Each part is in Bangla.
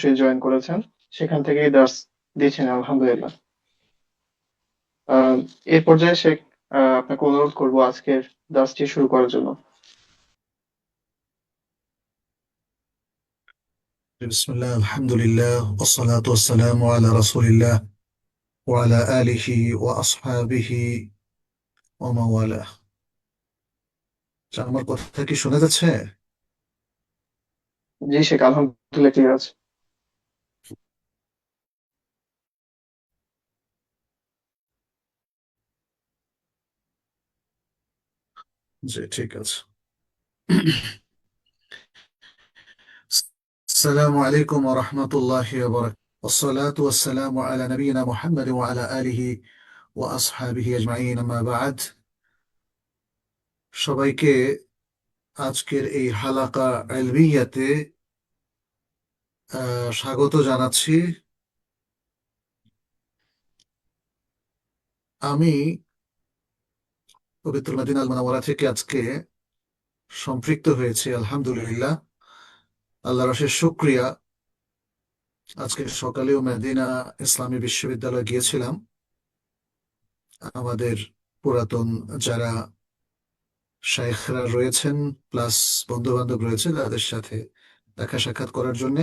সে জয়েন করেছেন, সেখান থেকেই দার্স দিচ্ছেন আলহামদুলিল্লাহ। আহ, এই পর্যায়ে শেখ, আপনাকে অনুরোধ করব আজকের দার্সটি শুরু করার জন্য। بسم الله الحمد لله والصلاة والسلام على رسول الله وعلى آله وأصحابه ومن والاه। আমার কথা কি শোনা যাচ্ছে? জি শেখ, আলহামদুলিল্লাহ ক্লিয়ার আছে। জি, ঠিক আছে। السلام عليكم ورحمة الله وبركاته، والصلاة والسلام على نبينا محمد وعلى آله وأصحابه أجمعين، أما بعد। সবাইকে আজকের এই হালাকা ইলমিয়াতে স্বাগত জানাচ্ছি। আমি পবিত্র মদিনা আল মুনাওয়ারা থেকে আজকে সম্পৃক্ত হয়েছি, আলহামদুলিল্লাহ। আল্লাহর অশেষ শুকরিয়া। আজকে সকালেও মদিনা ইসলামী বিশ্ববিদ্যালয়ে গিয়েছিলাম। আমাদের পুরাতন যারা শাইখরা রয়েছেন প্লাস বন্ধু বান্ধব রয়েছে তাদের সাথে দেখা সাক্ষাৎ করার জন্য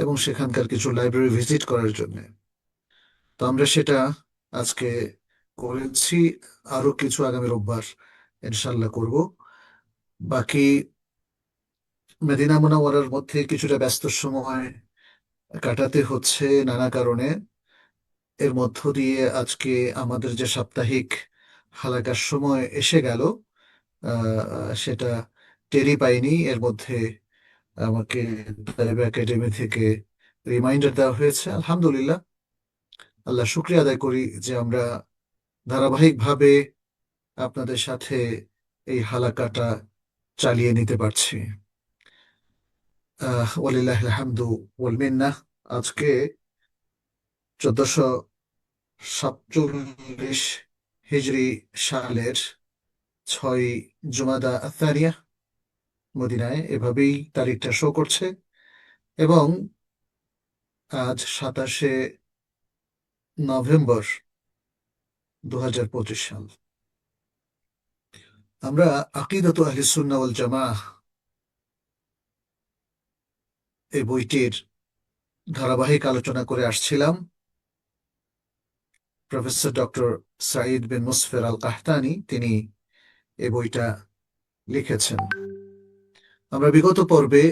এবং সেখানকার কিছু লাইব্রেরি ভিজিট করার জন্য। তো আমরা সেটা আজকে করেছি। আরো কিছু আগামী রোববার ইনশাল্লাহ করব। বাকি মদিনা মুনাওয়ারার মধ্যে কিছুটা ব্যস্ত সময় কাটাতে হচ্ছে নানা কারণে। এর মধ্য দিয়ে আজকে আমাদের যে সাপ্তাহিক হালাকার সময় এসে গেল, সেটা টেরই পাইনি। এর মধ্যে আমাকে তালেবা একাডেমি থেকে রিমাইন্ডার দেওয়া হয়েছে। আলহামদুলিল্লাহ, আল্লাহ শুক্রিয়া আদায় করি যে আমরা ধারাবাহিকভাবে আপনাদের সাথে এই হালাকাটা চালিয়ে নিতে পারছি। ওয়ালিল্লাহিল হামদু ওয়াল মিন্নাহ। আজকে 1447 হিজরি সালের 6 জুমাদা আথারিয়া, মদিনায় এভাবেই তারিখটা শো করছে। এবং আজ 27শে নভেম্বর 2025 সাল। আমরা আকিদাতু আহলিস সুন্নাহ ওয়াল জামাআহ এই বইটির ধারাবাহিক আলোচনা করে আসছিলাম। প্রফেসর ডক্টর সাঈদ বিন মুসফির আল কাহতানি তিনি এই বইটা লিখেছেন। আমরা বিগত পর্বে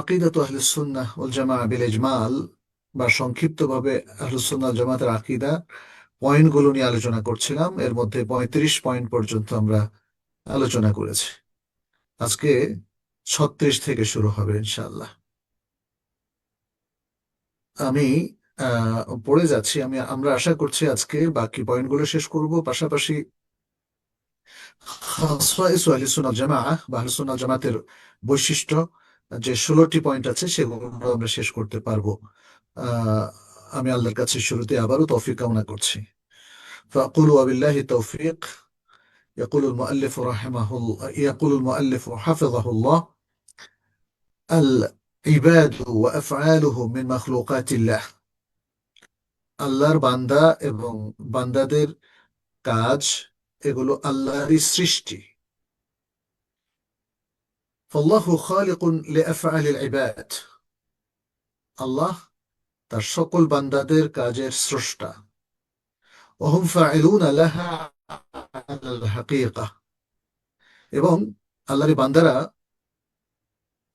আকিদাতু আহলিস সুন্নাহ ওয়াল জামাআহ বিল ইজমাল বা সংক্ষিপ্তভাবে আহলুস সুন্নাহ ওয়াল জামাতের আকীদা পয়েন্টগুলো নিয়ে আলোচনা করছিলাম। এর মধ্যে 35 পয়েন্ট পর্যন্ত আমরা আলোচনা করেছি। আজকে 36 থেকে শুরু হবে ইনশাআল্লাহ। আমি পড়ে যাচ্ছি। আমরা আশা করছি আজকে বাকি পয়েন্টগুলো শেষ করব। পাশাপাশি খাসাইস আহলিস সুন্নাহ ওয়াল জামাআহ বা আহলুস সুন্নাহ ওয়াল জামাতের বৈশিষ্ট্য যে 16টি পয়েন্ট আছে সেগুলো আমরা শেষ করতে পারবো। আহ, আমি আল্লাহর কাছে শুরুতে আবারও তৌফিক কামনা করছি। فأقول وبالله التوفيق. يقول المؤلف حفظه الله: العباد وأفعاله من مخلوقات الله. আল্লাহর বান্দা এবং বান্দাদের কাজ এগুলো আল্লাহরই সৃষ্টি। فالله خالق لأفعال العباد. আল্লাহ তার সকল বান্দাদের কাজের স্রষ্টা। وهم فاعلون لها على الحقيقة. এবং আল্লাহর বান্দারা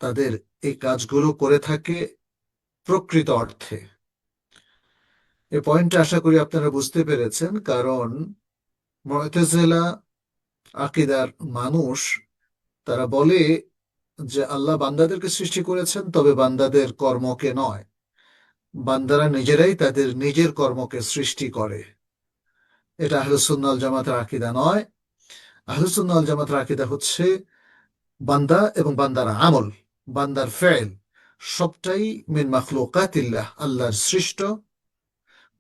তাদের এই কাজগুলো করে থাকে প্রকৃত অর্থে। এই পয়েন্টটা আশা করি আপনারা বুঝতে পেরেছেন, কারণ মুতাজিলা আকীদার মানুষ তারা বলে যে আল্লাহ বান্দাদেরকে সৃষ্টি করেছেন, তবে বান্দাদের কর্মকে নয়। বান্দারা নিজেরাই তাদের নিজের কর্মকে সৃষ্টি করে। এটা আহলুস সুন্নাহ ওয়াল জামাতের আকীদা নয়। আহলুস সুন্নাহ ওয়াল জামাতের আকীদা হচ্ছে বান্দা এবং বান্দার আমল, বান্দার ফেল সবটাই মিন মাখলুকাতিল্লাহ, আল্লাহর সৃষ্ট।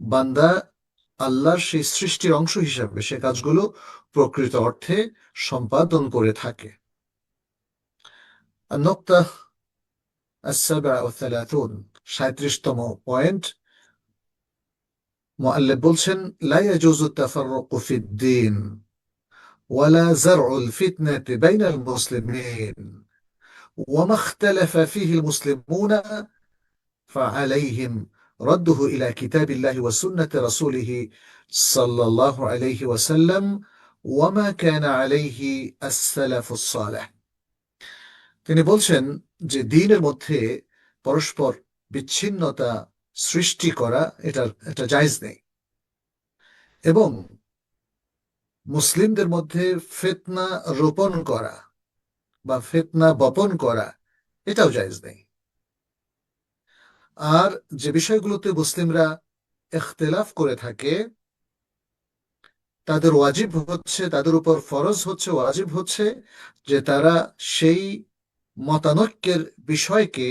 বান্দা আল্লাহর সেই সৃষ্টির অংশ হিসাবে সে কাজগুলো প্রকৃত অর্থে সম্পাদন করে থাকে। النقطة السبع والثلاثون 37তম পয়েন্ট মুআল্লিফ বলছেন لا يجوز التفرق في الدين ولا زرع الفتنة بين المسلمين وما اختلف فيه المسلمون فعليهم رده إلى كتاب الله وسنة رسوله صلى الله عليه وسلم وما كان عليه السلف الصالح তিনি বলছেন যে দ্বীনের মধ্যে পরস্পর বিচ্ছিন্নতা সৃষ্টি করা এটা জায়েজ নেই এবং মুসলিমদের মধ্যে ফিতনা রোপণ করা বা ফিতনা বপন করা এটাও জায়েজ নেই আর যে বিষয়গুলোতে মুসলিমরা ইখতিলাফ করে থাকে তাদের উপর ফরজ হচ্ছে ওয়াজিব হচ্ছে যে তারা সেই মতানৈক্যের বিষয়কে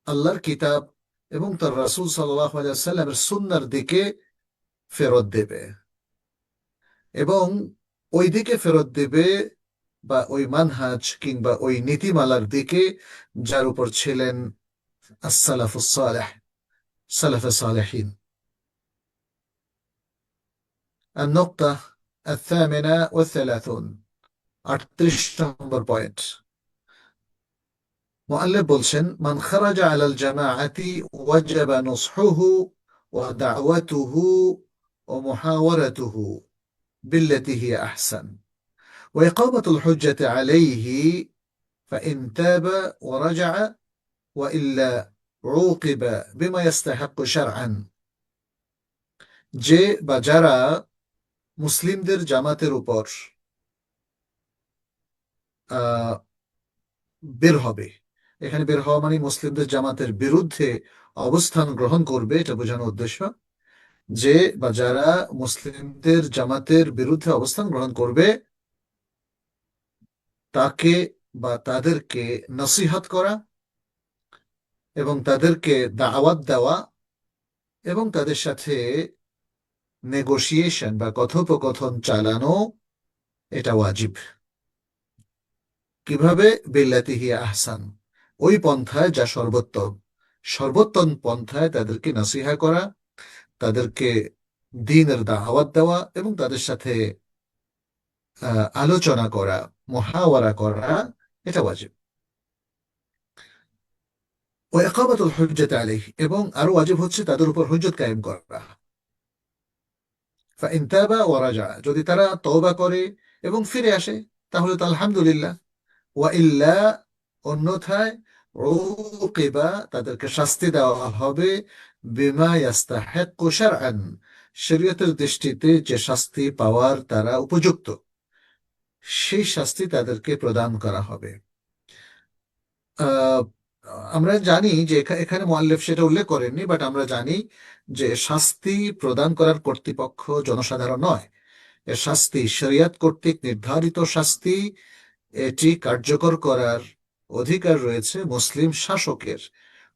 আল্লাহর কিতাব এবং তার রাসূল সাল্লাল্লাহু আলাইহি ওয়াসাল্লামের সুন্নাহর দিকে ফেরত দেবে এবং ওই দিকে ফেরত দেবে বা ওই মানহাজ কিংবা ওই নীতিমালার দিকে যার উপর ছিলেন as-সালাফুস সালেহ সালাফে সালেহিন النقطة الثامنة والثلاثون 38 নম্বর পয়েন্ট মুআল্লিফ বলছেন মান খারাজা আলাল জামাআতি ওয়াজাবা নুসহুহু ওয়া দাওয়াতুহু ওয়া মুহাওয়ারাতুহু বিল্লাতি হিয়া আহসান ওয়া ইকামাতুল হুজ্জাতি আলাইহি فإن تاب ورجع وإلا عوقب بما يستحق شرعا যে বা যারা মুসলিমদের জামাতের উপর আহ বের হবে এখানে বের হওয়া মানে মুসলিমদের জামাতের বিরুদ্ধে অবস্থান গ্রহণ করবে এটা বোঝানোর উদ্দেশ্য যে বা যারা মুসলিমদের জামাতের বিরুদ্ধে অবস্থান গ্রহণ করবে তাকে বা তাদেরকে নসিহত করা এবং তাদেরকে দাওয়াত দেওয়া এবং তাদের সাথে নেগোসিয়েশন বা কথোপকথন চালানো এটা ওয়াজিব কিভাবে বিল্লাতি হিয়া আহসান ওই পন্থায় যা সর্বোত্তম পন্থায় তাদেরকে নসিহা করা তাদেরকে দ্বীনের দাওয়াত দেওয়া এবং তাদের সাথে আলোচনা করা মুহাওয়ারা করা এটা ওয়াজিব ও ইকামাতুল হুজ্জাতি আলাইহি এবং আরো ওয়াজিব হচ্ছে তাদের উপর হুজ্জত কায়েম করা ফাইন তাবা ওয়া রাজা যদি তারা তওবা করে এবং ফিরে আসে তাহলে তো আলহামদুলিল্লাহ ওয়া ইল্লা অন্যথায় উকিবা তাদেরকে শাস্তি দেওয়া হবে বিমা ইয়াস্তাহিক্কু শারআন শরীয়তের দৃষ্টিতে যে শাস্তি পাওয়ার তারা উপযুক্ত সেই শাস্তি তাদেরকে প্রদান করা হবে আহ, আমরা জানি যে এখানে মুআল্লিফ সেটা উল্লেখ করেননি বাট আমরা জানি যে শাস্তি প্রদান করার কর্তৃপক্ষ জনসাধারণ নয় এর শাস্তি শরিয়ত কর্তৃক নির্ধারিত শাস্তি এটি কার্যকর করার অধিকার রয়েছে মুসলিম শাসকের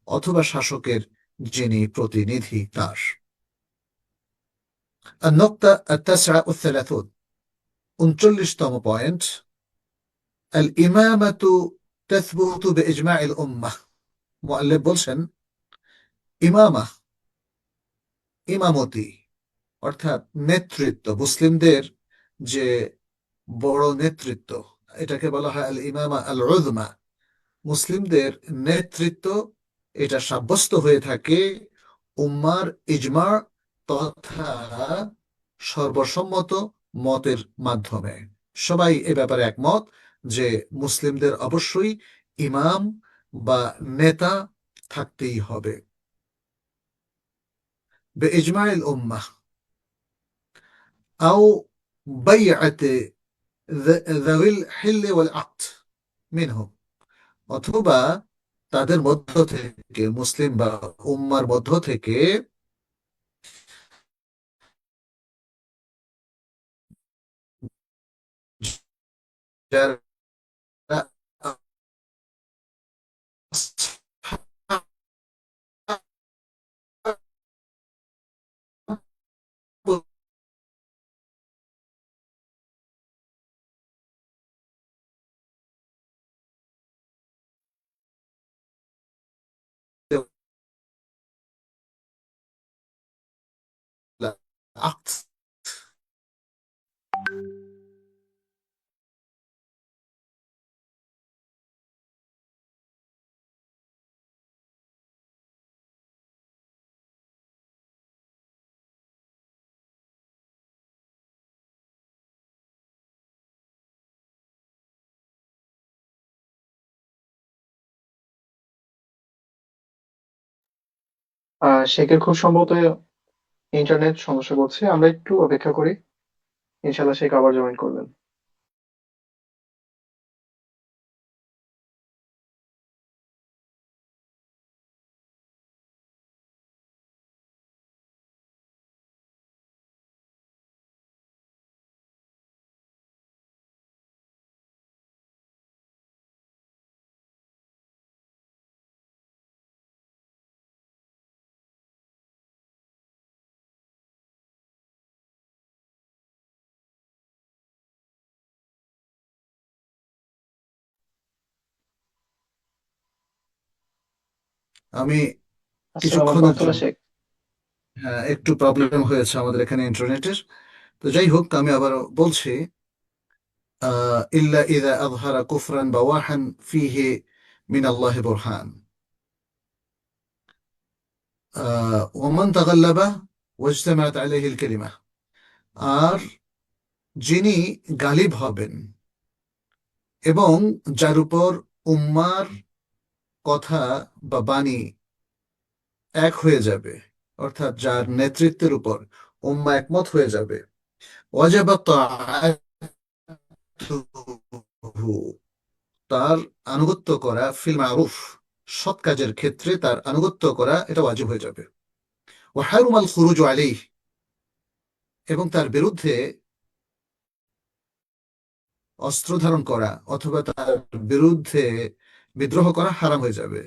অথবা শাসকের যিনি প্রতিনিধি তার النقطة 39 39তম পয়েন্ট الإمامة تثبت بإجماع الأمة মুআল্লিফ বলছেন ইমামা ইমামতি অর্থাৎ নেতৃত্ব মুসলিমদের যে বড় নেতৃত্ব এটাকে বলা হয় আল ইমামা আল উযমা মুসলিমদের নেতৃত্ব এটা সাব্যস্ত হয়ে থাকে উম্মার ইজমা তথা সর্বসম্মত মতের মাধ্যমে সবাই এ ব্যাপারে একমত যে মুসলিমদের অবশ্যই ইমাম বা নেতা থাকতেই হবে بإجماع الأمة أو بيعة ذوي الحل والعقد منهم অথবা তাদের মধ্য থেকে মুসলিম বা উম্মার মধ্য থেকে যারা عقد. শেখের খুব সম্ভবত ইন্টারনেট সমস্যা করছে, আমরা একটু অপেক্ষা করি। ইনশাল্লাহ শেখ আবার জয়েন করবেন। আমি আসসালামু আলাইকুম কিছুক্ষণের আব্দুল্লাহ জন্য শেখ। একটু প্রবলেম হয়েছে আমাদের এখানে ইন্টারনেটের। তো যাই হোক, আমি আবার বলছি, ইল্লা ইযা আযহারা কুফরান বাওয়াহান ফীহি মিন আল্লাহি বুরহান, ওমান তাগাল্লাবা ওয়াজতামাআত আলাইহিল কালিমা। আর যিনি গালিব হবেন এবং যার উপর উম্মার কথা বা বাণী এক হয়ে যাবে, অর্থাৎ যার নেতৃত্বের উপর উম্মা একমত হয়ে যাবে, ওয়াজাবাত তাআতুহু, তার আনুগত্য করা, ফিল মারুফ, সৎ কাজের ক্ষেত্রে তার আনুগত্য করা এটা ওয়াজিব হয়ে যাবে। ওয়া হারুমাল খুরুজু আলাইহি, এবং তার বিরুদ্ধে অস্ত্র ধারণ করা অথবা তার বিরুদ্ধে বিদ্রোহ করা হারাম হয়ে যাবে।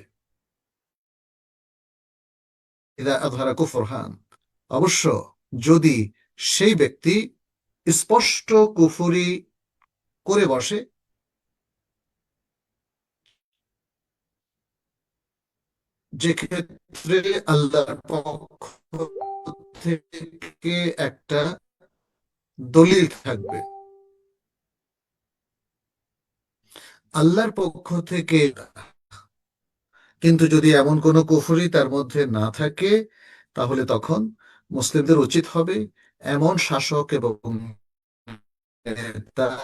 ইদা আযহারা কুফরহান, অবশ্য যদি সেই ব্যক্তি স্পষ্ট কুফরি করে বসে, যে ক্ষেত্রে আল্লাহর পক্ষ থেকে একটা দলিল থাকবে, আল্লাহর পক্ষ থেকে। কিন্তু যদি এমন কোনো কুফরি তার মধ্যে না থাকে, তাহলে তখন মুসলিমদের উচিত হবে এমন শাসক এবং তার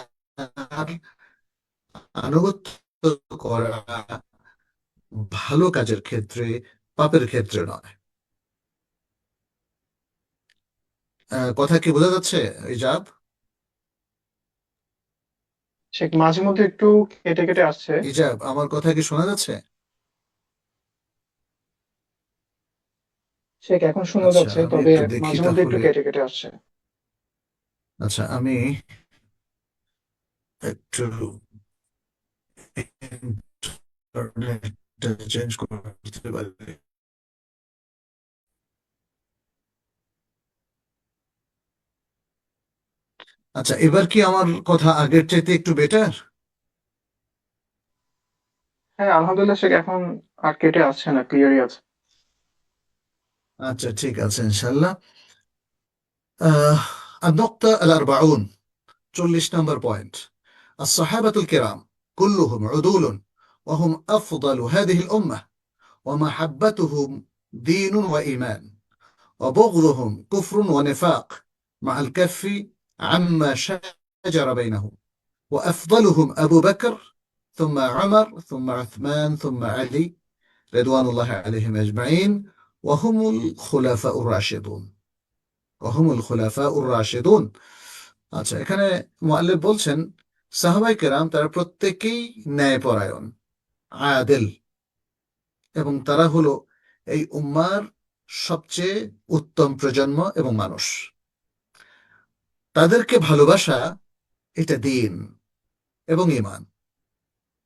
আনুগত্য করা, ভালো কাজের ক্ষেত্রে, পাপের ক্ষেত্রে নয়। কথা কি বোঝা যাচ্ছে ইজাব? শেখ মাঝে মধ্যে একটু কেটে কেটে আসছে। ইজাব, আমার কথা কি শোনা যাচ্ছে? শেখ এখন শোনা আচ্ছা, যাচ্ছে, আমি তবে একটু দেখি মাঝে মধ্যে একটু তাহলে। কেটে কেটে আসছে। আচ্ছা, আমি একটু ইন্টারনেটটা চেঞ্জ করতে পারি। আচ্ছা, এবার কি আমার কথা আগের চাইতে একটু বেটার? হ্যাঁ আলহামদুলিল্লাহ শেখ, এখন আর কেটে আসছে না, ক্লিয়ারই আছে। আচ্ছা, ঠিক আছে ইনশাল্লাহ। النقطة الأربعون، 40 نمبر بوينت. الصحابة الكرام كلهم عدول، وهم أفضل هذه الأمة، ومحبتهم دين وإيمان، وبغضهم كفر ونفاق، مع الكف عما شجر بينهم. وأفضلهم أبو بكر، ثم عمر، ثم عثمان، ثم علي، رضوان الله عليهم أجمعين، وهم الخلفاء الراشدون. وهم الخلفاء الراشدون। আচ্ছা, এখানে মুআল্লিফ বলছেন সাহাবায়ে কেরাম তারা প্রত্যেকেই ন্যায়পরায়ণ, আদিল, এবং তারা হলো এই উম্মার সবচেয়ে উত্তম প্রজন্ম এবং মানুষ। তাদেরকে ভালোবাসা এটা দিন এবং ঈমান,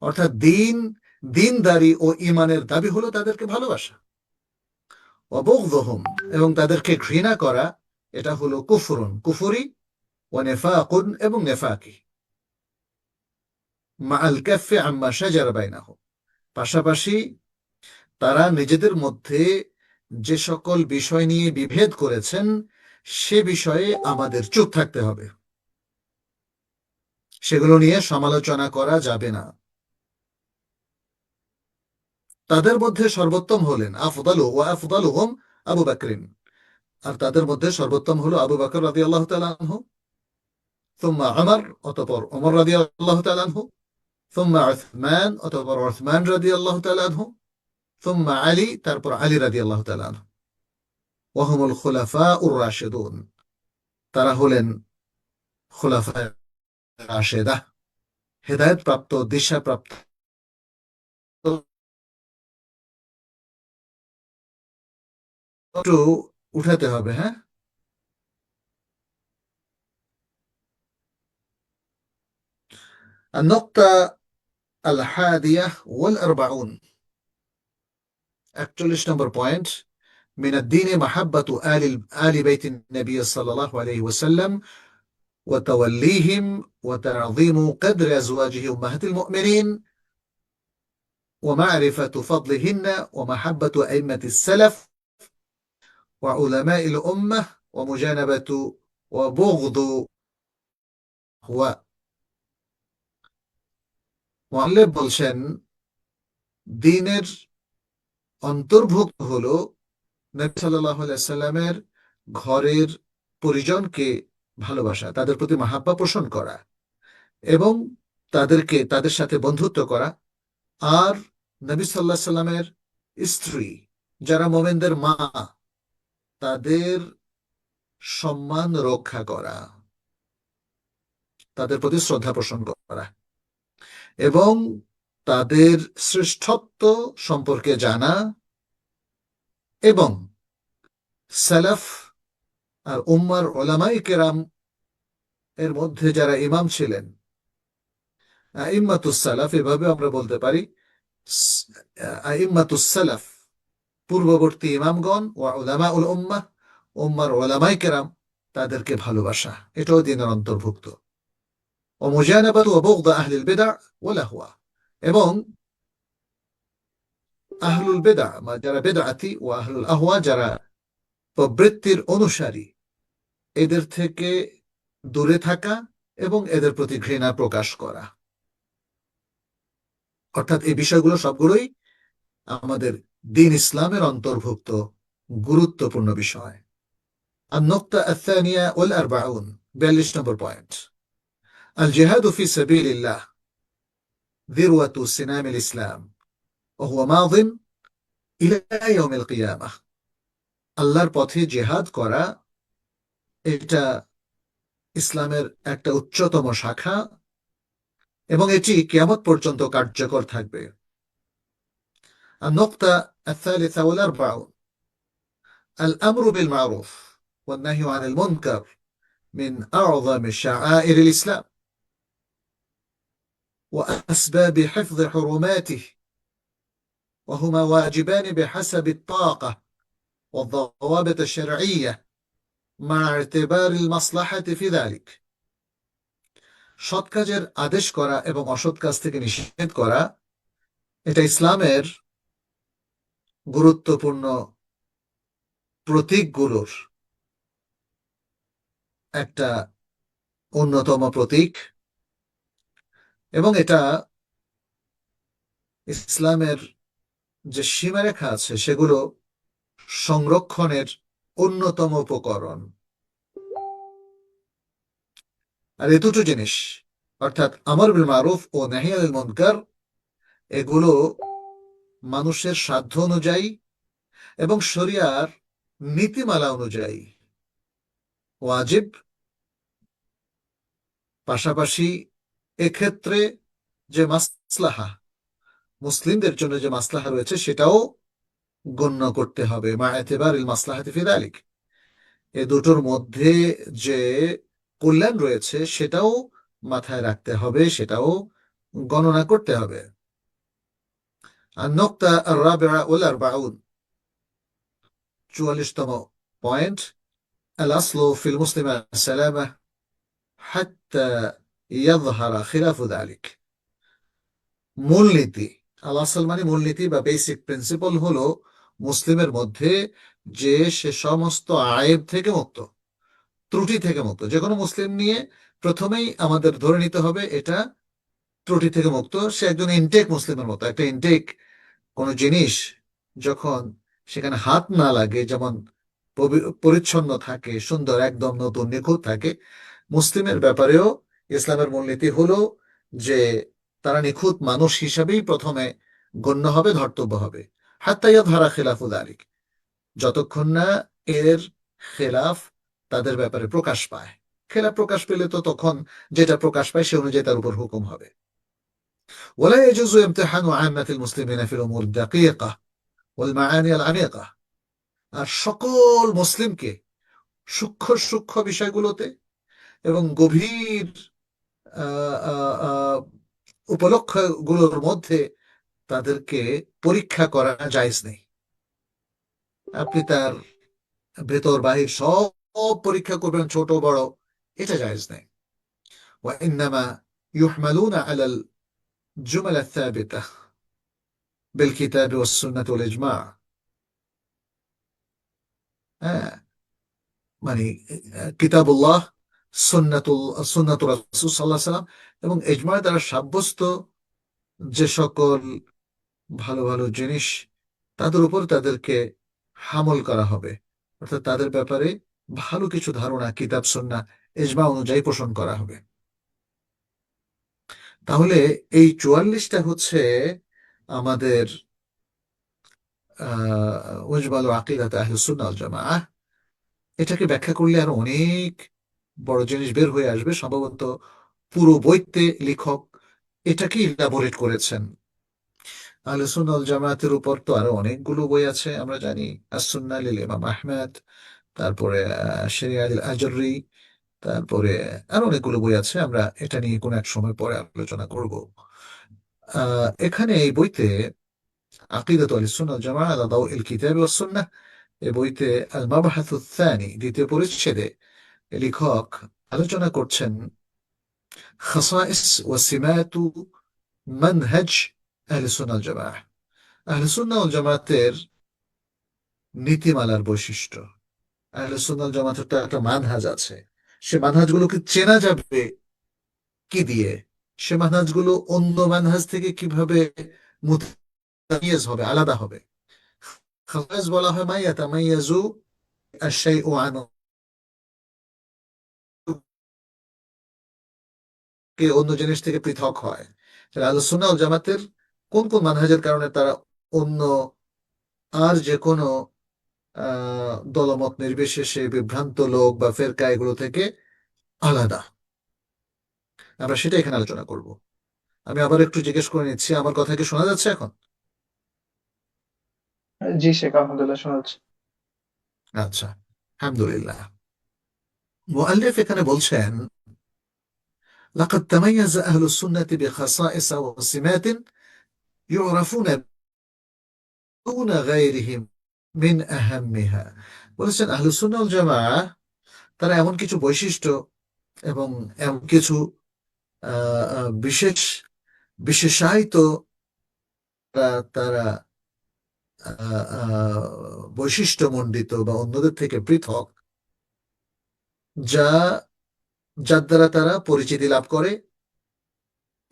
অর্থাৎ দিনদারি ও ঈমানের দাবি হলো তাদেরকে ভালোবাসা। অবগদহুম, এবং তাদেরকে ঘৃণা করা, এটা হলো কুফরুন, কুফরি, ও নেফাকুন, এবং নেফাকি, মা আল কাফে আম্মা শাজারা বাইনাহুম, পাশাপাশি তারা নিজেদের মধ্যে যে সকল বিষয় নিয়ে বিভেদ করেছেন সে বিষয়ে আমাদের চুপ থাকতে হবে, সেগুলো নিয়ে সমালোচনা করা যাবে না। তাদের মধ্যে সর্বোত্তম হলেন আফদালুহুম আবু বকরিন, আর তাদের মধ্যে সর্বোত্তম হলো আবু বকর রাদিয়াল্লাহু তাআলা আনহু, সুম্মা উমর, অতঃপর ওমর রাদিয়াল্লাহু তাআলা আনহু, সুম্মা উসমান, অতঃপর উসমান রাদিয়াল্লাহু তাআলা আনহু, সুম্মা আলী, তারপর আলী রাদিয়াল্লাহু তাআলা আনহু। ওয়া হুমুল খুলাফাউর রাশিদুন, তারা হলেন খুলাফায়ে রাশেদা, হেদায়েত প্রাপ্ত, দিশা প্রাপ্ত। একটু উঠাতে হবে, হ্যাঁ। النقطة 41 41 নম্বর পয়েন্ট: من الدين محبة آل بيت النبي صلى الله عليه وسلم وتوليهم وتعظيم قدر أزواجه أمهات المؤمنين ومعرفة فضلهن ومحبة أئمة السلف وعلماء الأمة ومجانبة وبغض هو মুআল্লিফ বলছেন, দ্বীনের অন্তর্ভুক্ত হলো নবী সাল্লাল্লাহু আলাইহি সাল্লামের ঘরের পরিজনকে ভালোবাসা, তাদের প্রতি মাহাব্বা পোষণ করা এবং তাদের সাথে বন্ধুত্ব করা, আর নবী সাল্লাল্লাহু আলাইহি সাল্লামের স্ত্রী যারা মোমেনদের মা, তাদের সম্মান রক্ষা করা, তাদের প্রতি শ্রদ্ধা পোষণ করা এবং তাদের শ্রেষ্ঠত্ব সম্পর্কে জানা, এবং সালাফ আর উম্মার উলামায়ে কেরাম এর মধ্যে যারা ইমাম ছিলেন, আইম্মাতুস সালাফ, এভাবে আমরা বলতে পারি, আইম্মাতুস সালাফ পূর্ববর্তী ইমামগণ, ওয়া উলামাউল উম্মাহ, উম্মার উলামায়ে কেরাম, তাদেরকে ভালোবাসা, এটাও দ্বীনের অন্তর্ভুক্ত। ও মুজানাবাতু ওয়া বুগদ আহলিল বিদআ ওয়াল আহওয়া, এবং আহলুল বিদআ যারা বিদআতি, ও আহলুল আহওয়া যারা প্রবৃত্তির অনুসারী, এদের থেকে দূরে থাকা এবং এদের প্রতি ঘৃণা প্রকাশ করা। অর্থাৎ এই বিষয়গুলো সবগুলোই আমাদের দ্বীন ইসলামের অন্তর্ভুক্ত গুরুত্বপূর্ণ বিষয়। النقطة 42 42 নম্বর পয়েন্ট: الجهاد في سبيل الله ذروة سنام الإسلام وهو ماض إلى يوم القيامة। আল্লাহর পথে জিহাদ করা এটা ইসলামের একটা উচ্চতম শাখা এবং এটি কিয়ামত পর্যন্ত কার্যকর থাকবে। النقطة 43 الأمر بالمعروف والنهي عن المنكر من أعظم شعائر الإسلام وأسباب حفظ حرماته، وهما واجبان بحسب الطاقة والضوابط الشرعية مع اعتبار المصلحة في ذلك। সৎ কাজের আদেশ করা এবং অসৎ কাজ থেকে নিষেধ করা এটা ইসলামের গুরুত্বপূর্ণ প্রতীকগুলোর একটা অন্যতম প্রতীক, এবং এটা ইসলামের যে সীমারেখা আছে সেগুলো সংরক্ষণের অন্যতম উপকরণ। আর এই দুটো জিনিস, অর্থাৎ আমর বিল মারুফ ও নাহি আনিল মুনকার, এগুলো মানুষের সাধ্য অনুযায়ী এবং শরিয়ার নীতিমালা অনুযায়ী ওয়াজিব, পাশাপাশি এক্ষেত্রে যে মাসলাহা, মুসলিমদের জন্য যে মাসলাহা রয়েছে সেটাও গণ্য করতে হবে, মা এতেবারিল মাসলাহাতি ফি যালিক। এ দুটোর মধ্যে যে কল্যাণ রয়েছে সেটাও মাথায় রাখতে হবে, সেটাও গণনা করতে হবে। النقطة 44 44তম পয়েন্ট: الأصل في المسلم السلامة حتى يظهر خلاف ذلك। মূলনীতি, আল আসল মানে মূলনীতি বা বেসিক প্রিন্সিপল হলো মুসলিমের মধ্যে যে সে সমস্ত আয়েব থেকে মুক্ত, ত্রুটি থেকে মুক্ত। যে কোনো মুসলিম নিয়ে প্রথমেই আমাদের ধরে নিতে হবে এটা ত্রুটি থেকে মুক্ত। সে একজন ইনটেক মুসলিমের মতো। একটা ইনটেক কোনো জিনিস যখন সেখানে হাত না লাগে, যেমন পরিচ্ছন্ন থাকে, সুন্দর, একদম নতুন, নিখুঁত থাকে, মুসলিমের ব্যাপারেও ইসলামের মূলনীতি হলো যে তারা নিখুঁত মানুষ হিসাবেই প্রথমে গণ্য হবে, ধর্তব্য হবে। হাত্তা ইয়াযহারা খিলাফু যালিক, যতক্ষণ না এর খেলাফ তাদের ব্যাপারে প্রকাশ পায়। খেলাফ প্রকাশ পেলে তো তখন যেটা প্রকাশ পায় সে অনুযায়ী তার উপর হুকুম হবে। ولا يجوز امتحان عامة المسلمين في الأمور الدقيقة والمعاني العميقة। আর সকল মুসলিমকে সূক্ষ্ম সূক্ষ্ম বিষয়গুলোতে এবং গভীর উপলক্ষগুলোর মধ্যে তাদেরকে পরীক্ষা করা জায়েজ নেই। আপনি তার ভেতর বাহির সব পরীক্ষা করবেন, ছোট বড়, এটা জায়েজ নেই। وإنما يحملون على الجمل الثابتة بالكتاب والسنة والإجماع। হ্যাঁ, মানে কিতাবুল্লাহ, সুন্নাত রাসূল সাল্লাল্লাহু আলাইহি সাল্লাম এবং ইজমার দ্বারা সাব্যস্ত যে সকল ভালো ভালো জিনিস, তাদের উপর তাদেরকে হামল করা হবে। অর্থাৎ তাদের ব্যাপারে ভালো কিছু ধারণা কিতাব সুন্নাহ ইজমা অনুযায়ী পোষণ করা হবে। তাহলে এই 44টা হচ্ছে আমাদের ওয়াজবাল আকিদাত আহলুস সুন্নাহ ওয়াল জামাআহ। এটাকে ব্যাখ্যা করলে আরো অনেক বড় জিনিস বের হয়ে আসবে। সম্ভবত পুরো বইতে লেখক এটাকে ইলাবোরেট করেছেন। আহলে সুন্নাহ ওয়াল জামায়াতের উপর তো আরো অনেকগুলো বই আছে, আমরা জানি। আস-সুন্নাহ লিল ইমাম আহমদ, তারপরে শরিয়া আল আজরি, তারপরে আরো অনেকগুলো বই আছে। আমরা এটা নিয়ে কোনো এক সময় পরে আলোচনা করব। এখানে এই বইতে আকিদাত আহলে সুন্নাহ ওয়াল জামাআহ আলা দাওইল কিতাব ওয়াস সুন্নাহ, এই বইতে আল মাবহাসুস সানি, দ্বিতীয় পরিচ্ছেদে লেখক আলোচনা করছেন খাসাইস ওয়া সিমাতু মানহাজ আহলে সুন্নাহ ওয়াল জামাআহ, আহলে সুন্নাহ ওয়াল জামায়াতের নীতিমালার বৈশিষ্ট্য। আহলে সুন্নাহ ওয়াল জামায়াতের তো একটা মানহাজ আছে। সে মানহাজগুলোকে চেনা যাবে কি দিয়ে? সে মানহাজগুলো অন্য মানহাজ থেকে কিভাবে মুতামিয়াজ হবে, আলাদা হবে? খাসাইস বলা হয় মা ইয়াতামাইয়াজু আশ-শাইউ আন কে অন্য জিনিস থেকে পৃথক হয়। আহলে সুন্নাহ ওয়াল জামাতের কোন কোন মানহাজের কারণে তারা অন্য আর যে কোনো দলমত নির্বিশেষে বিভ্রান্ত লোক বা ফেরকা এগুলো থেকে আলাদা, আমরা সেটা এখানে আলোচনা করব। আমি আবার একটু জিজ্ঞেস করে নিচ্ছি, আমার কথা কি শোনা যাচ্ছে এখন? জি শেখ, আলহামদুলিল্লাহ শোনা যাচ্ছে। আচ্ছা, আলহামদুলিল্লাহ। মুআল্লিফ এখানে বলছেন لقد تميز أهل السنة بخصائص وسمات يعرفون دون غيرهم من أهمها। বলেছেন আহলুস সুন্নাহ ওয়াল জামাআহ তারা এমন কিছু বৈশিষ্ট্য এবং এমন কিছু বিশেষ বিশেষায়িত তারা বৈশিষ্ট্যমণ্ডিত বা অন্যদের থেকে পৃথক, যা যার দ্বারা তারা পরিচিতি লাভ করে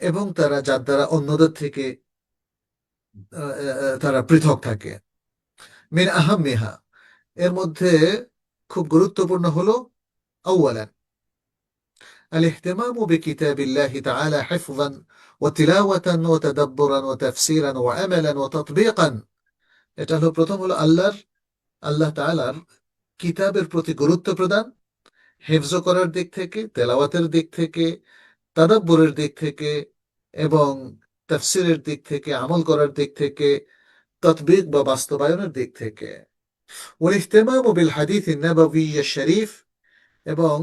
এবং তারা যার দ্বারা অন্যদের থেকে তারা পৃথক থাকে। মিন আহাম্মিহা, এর মধ্যে খুব গুরুত্বপূর্ণ হলো আউয়ালান الاهتمام بكتاب الله تعالى حفظا وتلاوة وتدبرا وتفسيرا وعملا وتطبيقا। এটা হলো প্রথম, হলো আল্লাহ তাআলার কিতাবের প্রতি গুরুত্ব প্রদান, হিফজ করার দিক থেকে, তেলাওয়াতের দিক থেকে, তাদাব্বুরের দিক থেকে এবং তাফসিরের দিক থেকে, আমল করার দিক থেকে, তাতবিক বা বাস্তবায়নের দিক থেকে। ওয়াল-ইহতিমামু বিল হাদিস আন-নাবাবী আশ-শরীফ, এবং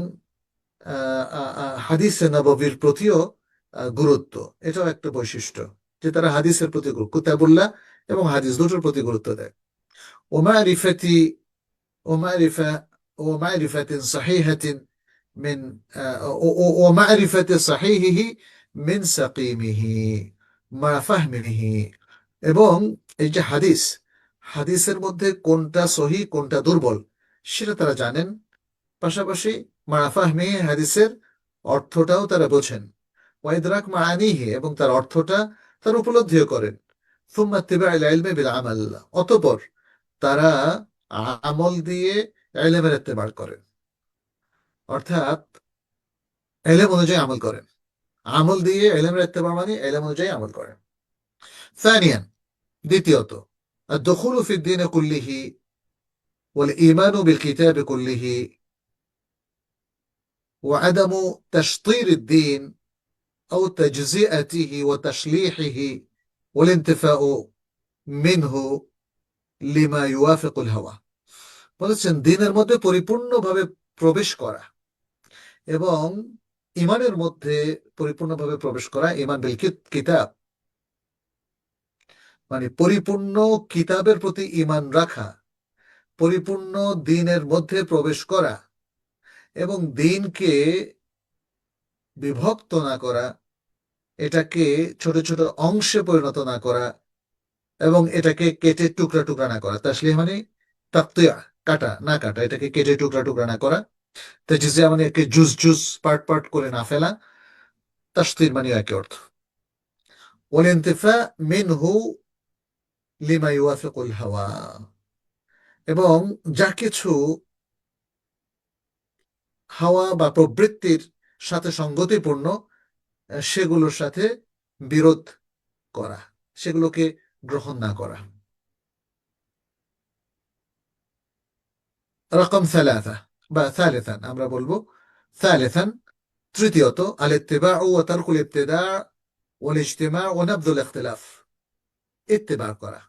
হাদিসে নববীর প্রতিও গুরুত্ব। এটাও একটা বৈশিষ্ট্য যে তারা হাদিসের প্রতি কিতাবুল্লাহ এবং হাদিস দুটোর প্রতি গুরুত্ব দেয়। ওমারিফাতি ওমারিফা ওমারিফাতিন সাহিহাতিন মিন ওমারিফাতি সাহিহিহি মিন সাকিমিহি মা ফাহমিহি, এবং এই যে হাদিসের মধ্যে কোনটা সহিহ কোনটা দুর্বল সেটা তারা জানেন, পাশাপাশি মা ফাহমিহি, হাদিসের অর্থটাও তারা বোঝেন, ওয়াইদরাক মাআনিহি, এবং তার অর্থটা তারা উপলব্ধিও করেন। সুম্মা ইত্তিবাউল ইলমি বিল আমাল, অতঃপর তারা আমল দিয়ে ইলমের ইত্তেবা করেন, অর্থাৎ ইলম অনুযায়ী আমল করেন। আমল দিয়ে ইলমের ইত্তেবা মানে ইলম অনুযায়ী আমল করেন। ثانيا, দ্বিতীয়ত, الدخول في الدين كله والإيمان بالكتاب كله وعدم تشطير الدين أو تجزئته وتشليحه والانتفاء منه লিমা ইউয়াফিকুল হাওয়া। বলেছেন দিনের মধ্যে পরিপূর্ণভাবে প্রবেশ করা এবং ইমানের মধ্যে পরিপূর্ণভাবে প্রবেশ করা, ইমান বিল কিতাব মানে পরিপূর্ণ কিতাবের প্রতি ইমান রাখা, পরিপূর্ণ দ্বীনের মধ্যে প্রবেশ করা এবং দ্বীনকে বিভক্ত না করা, এটাকে ছোট ছোট অংশে পরিণত না করা এবং এটাকে কেটে টুকরা টুকরা না করা। তাসলিহ মানে তাকতিয়া, কাটা না কাটা, এটাকে কেটে টুকরা টুকরা না করা। তাজিজিয়া মানে একে জুস জুস পার্ট পার্ট করে না ফেলা। তাশতির মানে একই অর্থ। ওয়াল ইনতিফা মিনহু লিমা ইউয়াফিকুল হাওয়া, এবং যা কিছু হাওয়া বা প্রবৃত্তির সাথে সঙ্গতিপূর্ণ সেগুলোর সাথে বিরোধ করা, সেগুলোকে গ্রহণ না করা। রকম সালাসা বা সালেসান আমরা বলবো সালেসান, তৃতীয়ত, আল ইত্তিবাউ ওয়া তারকুল ইবতিদা ওয়াল ইজতিমা ওয়া নাবযুল ইখতিলাফ। ইত্তিবা করা,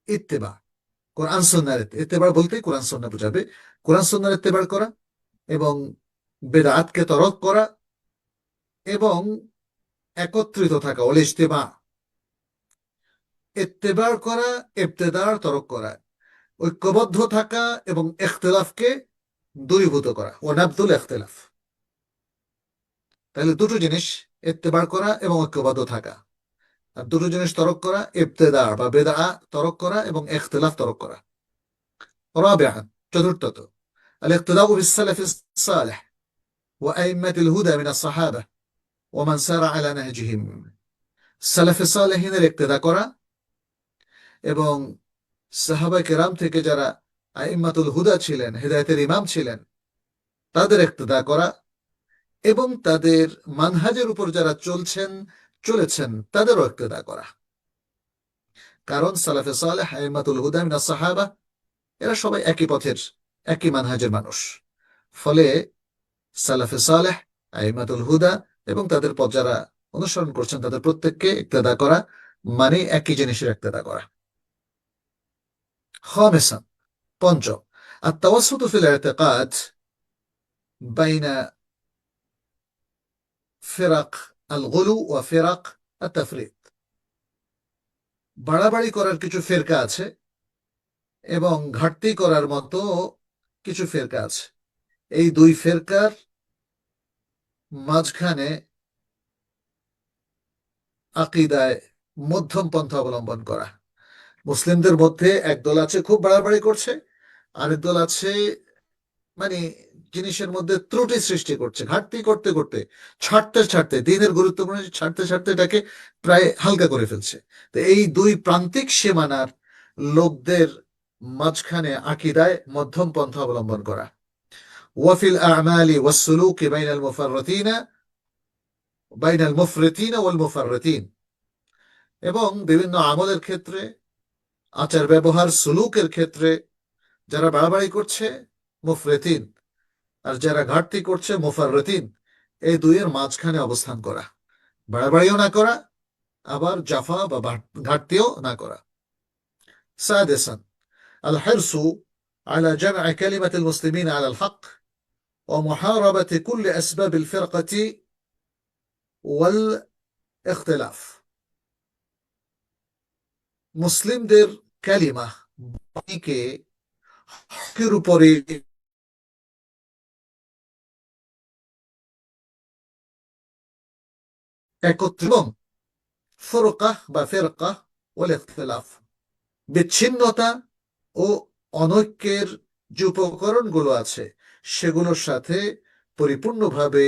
ইত্তিবা কোরআন সুন্নাহর ইত্তিবা বলতে কোরআন সুন্নাহ বোঝাবে, কোরআন সুন্নাহর ইত্তিবা করা এবং বেদাতকে তরক করা এবং একত্রিত থাকা। ওয়াল ইজতিমা, ইত্তিবা করা, ইবতিদার তরক করা, ঐক্যবদ্ধ থাকা এবং ইখতিলাফকে দূরীভূত করা। ওয়া নাবযুল ইখতিলাফ, তাহলে দুটো জিনিস, ইত্তেবা করা এবং ঐক্যবদ্ধ থাকা, আর দুটো জিনিস তরক করা, ইবতিদা বা বেদা তরক করা এবং ইখতিলাফ তরক করা। রাবিআন, চতুর্থত, الاقتداء بالسلف الصالح وأئمة الهدى من الصحابة ومن سار على نهجهم। সালাফ সালেহিনের ইক্তেদা করা এবং সাহাবা কেরাম থেকে যারা আইম্মাতুল হুদা ছিলেন, হেদায়েতের ইমাম ছিলেন, তাদের ইক্তেদা করা এবং তাদের মানহাজের উপর যারা চলেছেন তাদেরও ইক্তেদা করা। কারণ সালাফে সালেহ, আইম্মাতুল হুদা মিনাস সাহাবা, এরা সবাই একই পথের, একই মানহাজের মানুষ। ফলে সালাফে সালেহ, আইম্মাতুল হুদা এবং তাদের পথ যারা অনুসরণ করছেন তাদের প্রত্যেককে ইক্তেদা করা মানে একই জিনিসের ইক্তেদা করা। খামিসান, পঞ্চম, التوسط في الاعتقاد بين فرق الغلو وفرق التفريط। বাড়াবাড়ি করার কিছু ফেরকা আছে এবং ঘাটতি করার মতো কিছু ফেরকা আছে। এই দুই ফেরকার মাঝখানে আকীদায় মধ্যম পন্থা অবলম্বন করা। মুসলিমদের মধ্যে একদল আছে খুব বাড়াবাড়ি করছে, আরেক দল আছে মানে জিনিসের মধ্যে ত্রুটি সৃষ্টি করছে, ঘাটতি করতে করতে, ছাড়তে ছাড়তে, দিনের গুরুত্বপূর্ণ ছাড়তে ছাড়তে এটাকে প্রায় হালকা করে ফেলছে। তো এই দুই প্রান্তিক সীমানার লোকদের মাঝখানে আকীদায় মধ্যম পন্থা অবলম্বন করা। ওয়াফিল আমালি ওয়াসসুলুকি বাইনাল মুফরিতিনা ওয়াল মুফাররিতিন, এবং বিভিন্ন আমলের ক্ষেত্রে, আচার ব্যবহার, সুলুকের ক্ষেত্রে যারা বাড়াবাড়ি করছে মুফরিতিন, আর যারা ঘাটতি করছে মুফাররিতিন, এই দুইয়ের মাঝখানে অবস্থান করা, বাড়াবাড়িও না করা আবার জাফা বা ঘাটতিও না করা। সাদিসান, আল হিরসু আলা জাম'i কালিমাত আল মুসলিমিন আলা আল হক ওয়া মুহারাবাতি কুল্লি আসবাব আল ফিরকাতি ওয়াল ইখতিলাফ। মুসলিমদের কালিমা, বাণীকে হকের উপরে একত্র এবং ফরকাহ বা ফিরকাহ ওয়াল ইখতিলাফ, বিচ্ছিন্নতা ও অনৈক্যের যে উপকরণগুলো আছে সেগুলোর সাথে পরিপূর্ণভাবে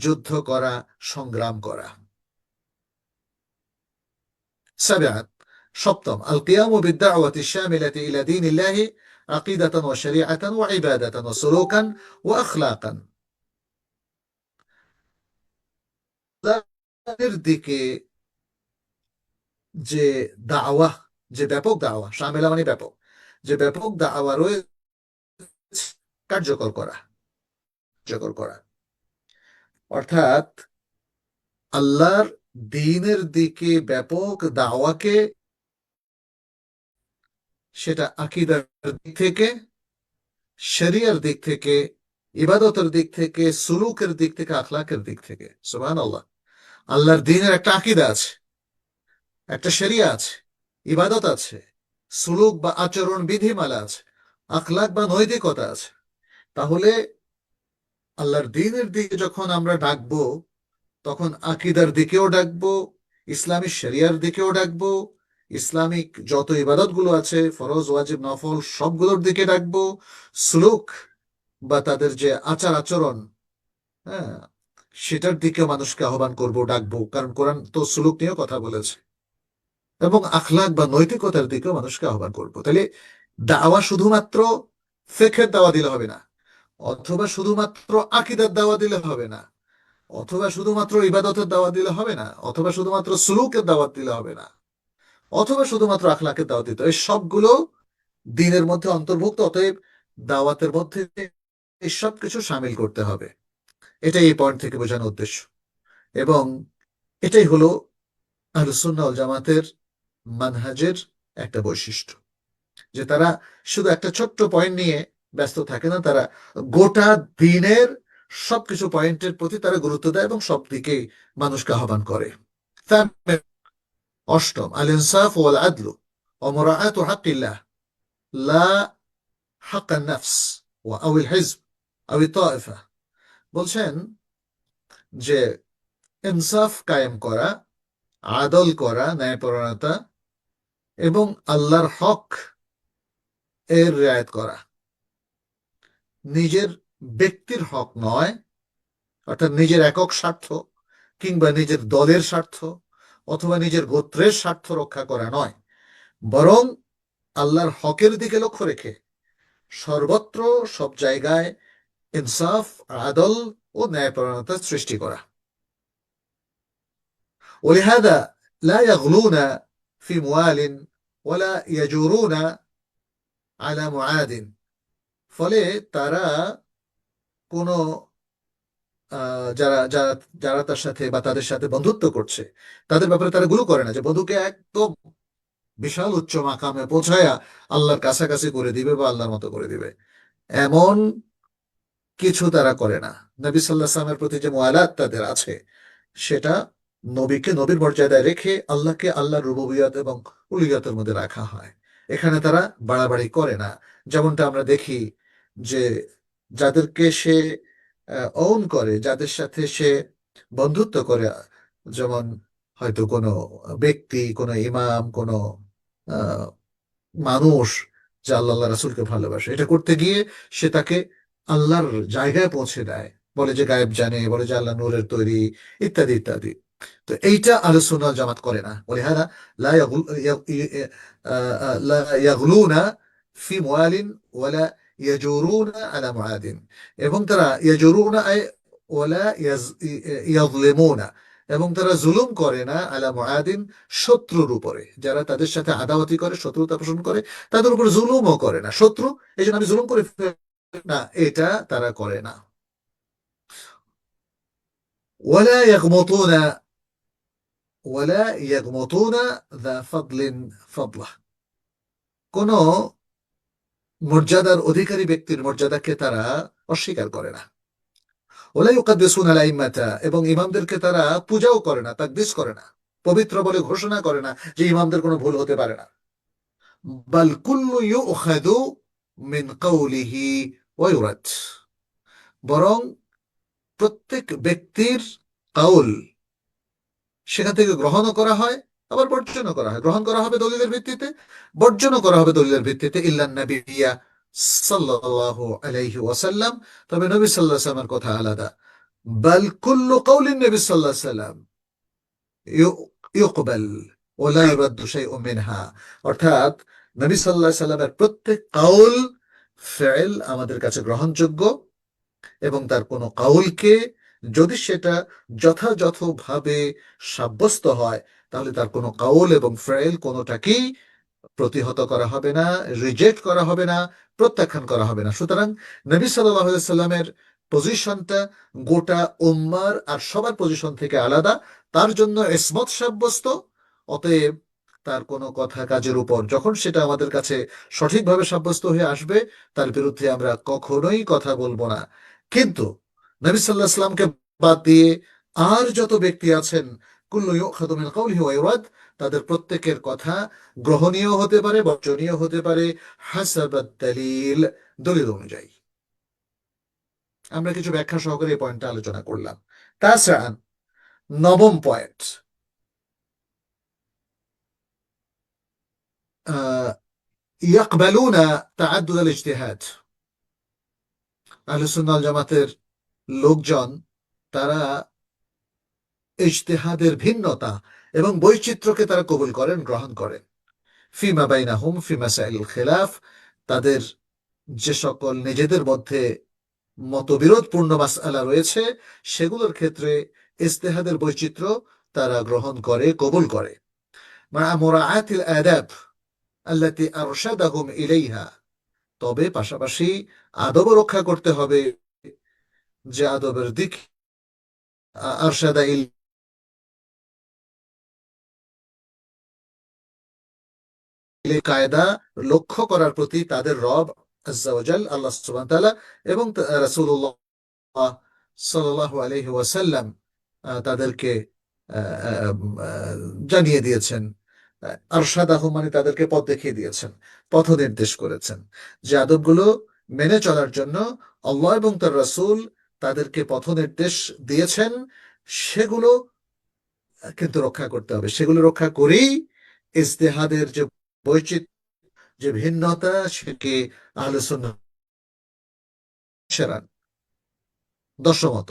যুদ্ধ করা, সংগ্রাম করা। سبعا সপ্তম القيام بالدعوة الشاملة إلى دين الله عقيدة وشريعة وعبادة وسلوكا وأخلاقا। আল্লাহর দিকে যে দাওয়া, যে ব্যাপক দাওয়া, শামিলা মানে ব্যাপক, যে ব্যাপক দাওয়া রয়েছে কার্যকর করা, কার্যকর করা অর্থাৎ আল্লাহর দ্বীনের দিকে ব্যাপক দাওয়াকে, সেটা আকীদার দিক থেকে, শরিয়ার দিক থেকে, ইবাদতের দিক থেকে, সুলুকের দিক থেকে, আখলাকের দিক থেকে। সুবহানাল্লাহ। আল্লাহর দ্বীনের একটা আকীদা আছে, একটা শরিয়া আছে, ইবাদত আছে, সুলুক বা আচরণ বিধিমালা আছে, আখলাক বা নৈতিকতা আছে। তাহলে আল্লাহর দ্বীনের দিকে যখন আমরা ডাকবো, তখন আকীদার দিকেও ডাকবো, ইসলামী শরিয়ার দিকেও ডাকবো, ইসলামিক যত ইবাদত গুলো আছে, ফরজ, ওয়াজিব, নফল, সবগুলোর দিকে ডাকবো, সুলুক বা তাদের যে আচার আচরণ, হ্যাঁ, সেটার দিকে মানুষকে আহ্বান করব, ডাকবো, কারণ কোরআন তো সুলুক নিয়েও কথা বলেছে, এবং আখলাক বা নৈতিকতার দিকেও মানুষকে আহ্বান করব। তাহলে দাওয়া শুধুমাত্র ফিকহের দাওয়া দিলে হবে না, অথবা শুধুমাত্র আকীদার দাওয়া দিলে হবে না, অথবা শুধুমাত্র ইবাদতের দাওয়াত দিলে হবে না, অথবা শুধুমাত্র সুলুকের দাওয়াত দিলে হবে না, অথবা শুধুমাত্র আখলাকের দাওয়াত দিতে হবে। এই সবগুলো দ্বীনের মধ্যে অন্তর্ভুক্ত। অতএব দাওয়াতের মধ্যে এই সব কিছু সামিল করতে হবে। এটাই এই পয়েন্ট থেকে বোঝানোর উদ্দেশ্য, এবং এটাই হলো আহলুস সুন্নাহ ওয়াল জামাতের মানহাজের একটা বৈশিষ্ট্য, যে তারা শুধু একটা ছোট্ট পয়েন্ট নিয়ে ব্যস্ত থাকে না, তারা গোটা দিনের সবকিছু পয়েন্টের প্রতি তারা গুরুত্ব দেয় এবং সব দিকেই মানুষকে আহ্বান করে। অষ্টম আল ইনসাফ ওয়াল আদলু ওয়া মুরাআতু হাক্কিল্লাহ লা হাক্কান নাফস ওয়া আউল হিজব আউল তায়েফা। বলছেন যে ইনসাফ কায়েম করা, আদল করা, ন্যায়পরায়ণতা, এবং আল্লাহর হক এর রিয়ায়ত করা, নিজের ব্যক্তির হক নয়, অর্থাৎ নিজের একক স্বার্থ কিংবা নিজের দলের স্বার্থ অথবা নিজের গোত্রের স্বার্থ রক্ষা করা নয়, বরং আল্লাহর হকের দিকে লক্ষ্য রেখে সর্বত্র সব জায়গায় ইনসাফ, আদল ও ন্যায়পরায়ণতা সৃষ্টি করা। ولهذا لا يغلون في موال ولا يجورون على معاد। ফলে তারা কোনো যারা যারা যারা তার সাথে বা তাদের সাথে বন্ধুত্ব করছে, তাদের ব্যাপারে তারা গুলো করে না, যে বন্ধুকে একদম বিশাল উচ্চ মাকামে পৌঁছায়া আল্লাহর কাছাকাছি করে দিবে বা আল্লাহর মতো করে দিবে, এমন কিছু তারা করে না। নবী সাল্লাল্লাহু আলাইহি ওয়াসাল্লামের প্রতি যে মুআলাত তাদের আছে, সেটা নবীকে নবীর মর্যাদায় রেখে আল্লাহকে আল্লাহর রুবুবিয়ত এবং উলুহিয়তের মধ্যে রাখা হয়। এখানে তারা বাড়াবাড়ি করে না। যেমনটা আমরা দেখি যে যাদেরকে সে ওন করে, যাদের সাথে সে বন্ধুত্ব করে, যেমন হয়তো কোনো ব্যক্তি, কোনো ইমাম, কোনো আহ মানুষ যে আল্লাহ রাসূলকে ভালোবাসে, এটা করতে গিয়ে সে তাকে আল্লাহর জায়গায় পৌঁছে দেয়, বলে যে গায়েব জানে, বলে যে আল্লাহ নূরের তৈরি, ইত্যাদি ইত্যাদি। তো এইটা আহলুস সুন্নাহ ওয়াল জামাত করে না। ولهذا لا لا يغلون في موال ولا يجورون على معاد। এবং তারা ইয়াজুরুনা ওয়ালা ইয়াজলিমুনা, এবং তারা জুলুম করে না আলা মুআদিন, শত্রুর উপরে, যারা তাদের সাথে আদাওয়াতি করে, শত্রুতা পোষণ করে, তাদের উপর জুলুমও করে না। শত্রু, এই জন্য আমি জুলুম করে না, এটা তারা করে না। ওয়ালা ইয়াগমুতুনা ওয়ালা ইয়াগমুতুনা যা ফাদলিন ফাদলাহ। কোন মর্যাদার অধিকারী ব্যক্তির মর্যাদাকে তারা অস্বীকার করে না। ওয়ালা ইউকাদ্দিসুনা আল আইম্মাতা, এবং ইমামদেরকে তারা পূজাও করে না, তাকদিস করে না, পবিত্র বলে ঘোষণা করে না যে ইমামদের কোনো ভুল হতে পারে না। বাল কুল্লু ইউখাযু মিন কাওলিহি ওয়া ইউরাদ, বরং প্রত্যেক ব্যক্তির কাউল সেখান থেকে গ্রহণও করা হয়, আবার বর্জনও করা হয়। গ্রহণ করা হবে দলিলের ভিত্তিতে, বর্জনও করা হবে দলিলের ভিত্তিতে। ইল্লান নাবিয়্যা সাল্লাল্লাহু আলাইহি ওয়াসাল্লাম, তবে নবী সাল্লাল্লাহু আলাইহি ওয়াসাল্লামের কথা আলাদা। বাল কুল্লু কাউলিন নবী সাল্লাল্লাহু আলাইহি ওয়াসাল্লাম ইউকবাল ওয়া লা ইউরাদ্দু শাইউম মিনহা, অর্থাৎ নবী সাল্লাল্লাহু আলাইহি ওয়াসাল্লামের প্রত্যেক কাউল ফেল আমাদের কাছে গ্রহণযোগ্য, এবং তার কোনো কাউলকে যদি সেটা যথাযথভাবে সাব্যস্ত হয়, তাহলে তার কোনো কাউল এবং ফেল কোনোটাকেই প্রতিহত করা হবে না, রিজেক্ট করা হবে না, প্রত্যাখ্যান করা হবে না। সুতরাং নবী সাল্লাল্লাহু আলাইহি সাল্লামের পজিশনটা গোটা উম্মার আর সবার পজিশন থেকে আলাদা, তার জন্য ইসমত সাব্যস্ত। অতএব তার কোনো কথা কাজের উপর যখন সেটা আমাদের কাছে সঠিকভাবে সাব্যস্ত হয়ে আসবে, তার বিরুদ্ধে আমরা কখনোই কথা বলবো না। কিন্তু নবী সাল্লাল্লাহু আলাইহি সাল্লামকে বাদ দিয়ে আর যত ব্যক্তি আছেন, কুল্লু ইউখাযু মিন কাওলিহি ওয়া ইউরাদ, তাদের প্রত্যেকের কথা গ্রহণীয় হতে পারে, বর্জনীয় হতে পারে, হাসাবাত দালিল, দলিল অনুযায়ী। আমরা কিছু ব্যাখ্যা সহকারে এই পয়েন্টটা আলোচনা করলাম। তাছাড়া নবম পয়েন্ট, ইয়াকবালুনা তাআদ্দুদ আল ইজতিহাদ। আহলে সুন্নাহ ওয়াল জামাতের লোকজন তারা ইজতিহাদের ভিন্নতা এবং বৈচিত্র্যকে তারা কবুল করেন, গ্রহণ করেন। ফিমা বাইনাহুম ফি মাসাইল খিলাফ, তাদের যে সকল নিজেদের মধ্যে মতবিরোধপূর্ণ মাসআলা রয়েছে, সেগুলোর ক্ষেত্রে ইজতিহাদের বৈচিত্র্য তারা গ্রহণ করে, কবুল করে। মা মুরাআতিল আদাব আল্লাতী আরশাদাহুম ইলাইহা, তবে পাশাপাশি আদবও রক্ষা করতে হবে, যে আদবের দিক আরশাদা কায়দা লক্ষ্য করার প্রতি তাদের রব আজ্জা ওয়া জাল আল্লাহ সুবহানাহু ওয়া তাআলা এবং রাসূলুল্লাহ সাল্লাল্লাহু আলাইহি ওয়াসাল্লাম তাদেরকে জানিয়ে দিয়েছেন। আরশাদাহু মানে তাদেরকে পথ দেখিয়ে দিয়েছেন, পথ নির্দেশ করেছেন, যে আদবগুলো মেনে চলার জন্য আল্লাহ এবং তার রাসূল তাদেরকে পথ নির্দেশ দিয়েছেন, সেগুলো কিন্তু রক্ষা করতে হবে। সেগুলো রক্ষা করেই ইজতিহাদের যে বৈচিত্র্য, যে ভিন্নতা, সেকে আহলে সুন্নাহ সেরান। দশমত,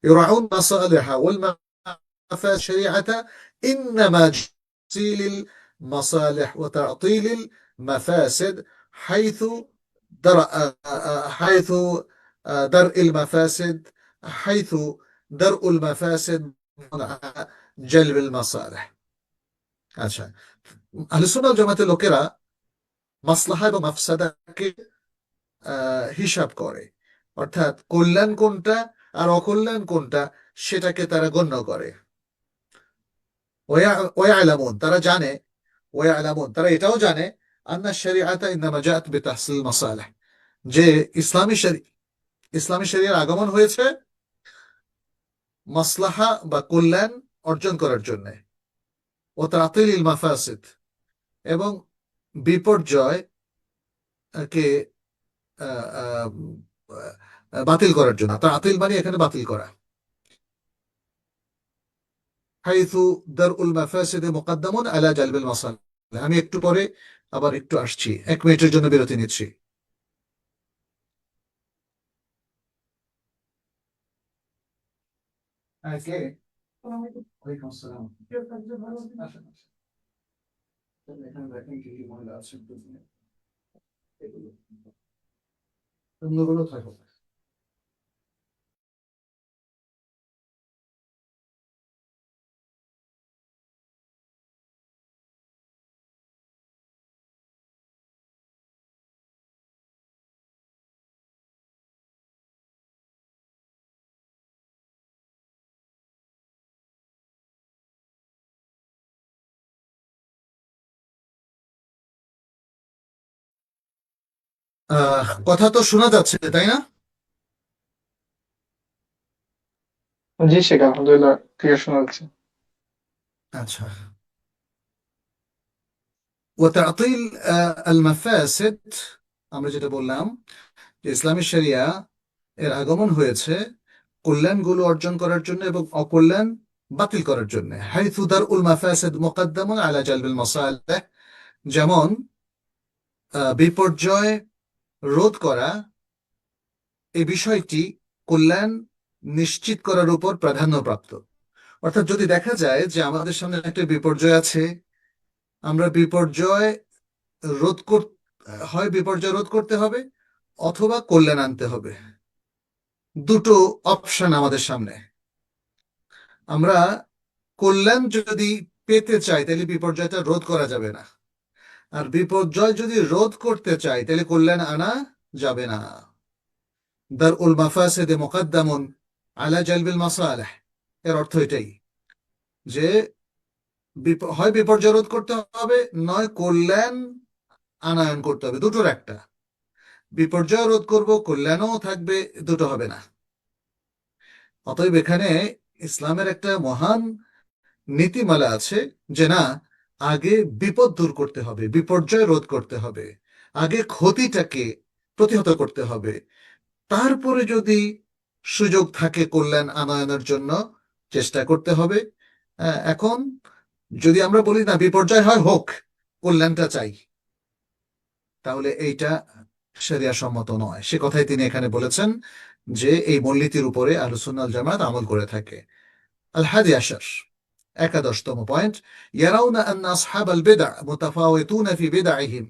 يراعون مصالح والمفاسد شريعة، إنما تحصيل المصالح وتعطيل المفاسد، حيث درء حيث درء المفاسد حيث درء المفاسد مع جلب المصالح। আচ্ছা, আহলে সুন্নাহ ওয়াল জামাতের লোকেরা মাসলাহা এবং মাফসাদাকে হিসাব করে, অর্থাৎ কল্যাণ কোনটা আর অকল্যাণ কোনটা সেটাকে তারা গণ্য করে। ওয়ায়ালামুন, তারা জানে, ওয়ায়ালামুন, তারা এটাও জানে, আন্না শরিআতা ইন্নামা জাআত বিতাহসিল মাসালিহ, যে ইসলামী শরিয়ার আগমন হয়েছে মাসলাহা বা কল্যাণ অর্জন করার জন্য, ও তাতিলিল মাফাসিদ, এবং বিপর্যয় কে বাতিল করার জন্য। তাতিল মানে এখানে বাতিল করা। হাইথু দারউল মাফাসিদ মুকদ্দামুন আলা জালবিল মাসালিহ। আমি একটু পরে আবার একটু আসছি, 1 মিনিটের জন্য বিরতি নিচ্ছি। ওয়ালাইকুম আসসালাম। আসেন, আসেন। এখানে দেখেন কি কি মহিলা আছে, অন্যগুলো থাকুক। কথা তো শোনা যাচ্ছে, তাই না? জি শেখ, আলহামদুলিল্লাহ ক্লিয়ার শোনা যাচ্ছে। আচ্ছা, ওয়াতাতিল আল মাফাসিদ, আমরা যেটা বললাম যে ইসলামী শরিয়া এর আগমন হয়েছে কল্যাণগুলো অর্জন করার জন্য এবং অকল্যাণ বাতিল করার জন্য। হাইথু দারউল মাফাসিদ মুকদ্দামুন আলা জালবিল মাসালিহ, যেমন বিপর্যয় রোধ করা এই বিষয়টি কল্যাণ নিশ্চিত করার উপর প্রাধান্যপ্রাপ্ত। অর্থাৎ যদি দেখা যায় যে আমাদের সামনে একটা বিপর্যয় আছে, আমরা বিপর্যয় রোধ কর হয় বিপর্যয় রোধ করতে হবে অথবা কল্যাণ আনতে হবে। দুটো অপশন আমাদের সামনে। আমরা কল্যাণ যদি পেতে চাই তাহলে বিপর্যয়টা রোধ করা যাবে না, আর বিপর্যয় যদি রোধ করতে চাই তাহলে কল্যাণ আনা যাবে না। দারউল মাফাসিদে মুকদ্দামুন আলা জালবিল মাসালিহ, এর অর্থ এটাই যে হয় বিপর্যয় রোধ করতে হবে, নয় কল্যাণ আনয়ন করতে হবে, দুটোর একটা। বিপর্যয় রোধ করব, কল্যাণও থাকবে, দুটো হবে না। অতএব এখানে ইসলামের একটা মহান নীতিমালা আছে যে না, আগে বিপদ দূর করতে হবে, বিপর্যয় রোধ করতে হবে, আগে ক্ষতিটাকে প্রতিহত করতে হবে, তারপরে যদি সুযোগ থাকে কল্যাণ আনয়নের জন্য চেষ্টা করতে হবে। এখন যদি আমরা বলি না বিপর্যয় হয় হোক, কল্যাণটা চাই, তাহলে এইটা শরিয়া সম্মত নয়। সে কথাই তিনি এখানে বলেছেন যে এই মূলনীতির উপরে আহলুস সুন্নাহ ওয়াল জামাত আমল করে থাকে। আল হাদি আশার, 11তম পয়েন্ট, ইয়ারাউনা আন্না আসহাবাল বিদআ মুতাফাওয়িতুনা ফি বিদআহিম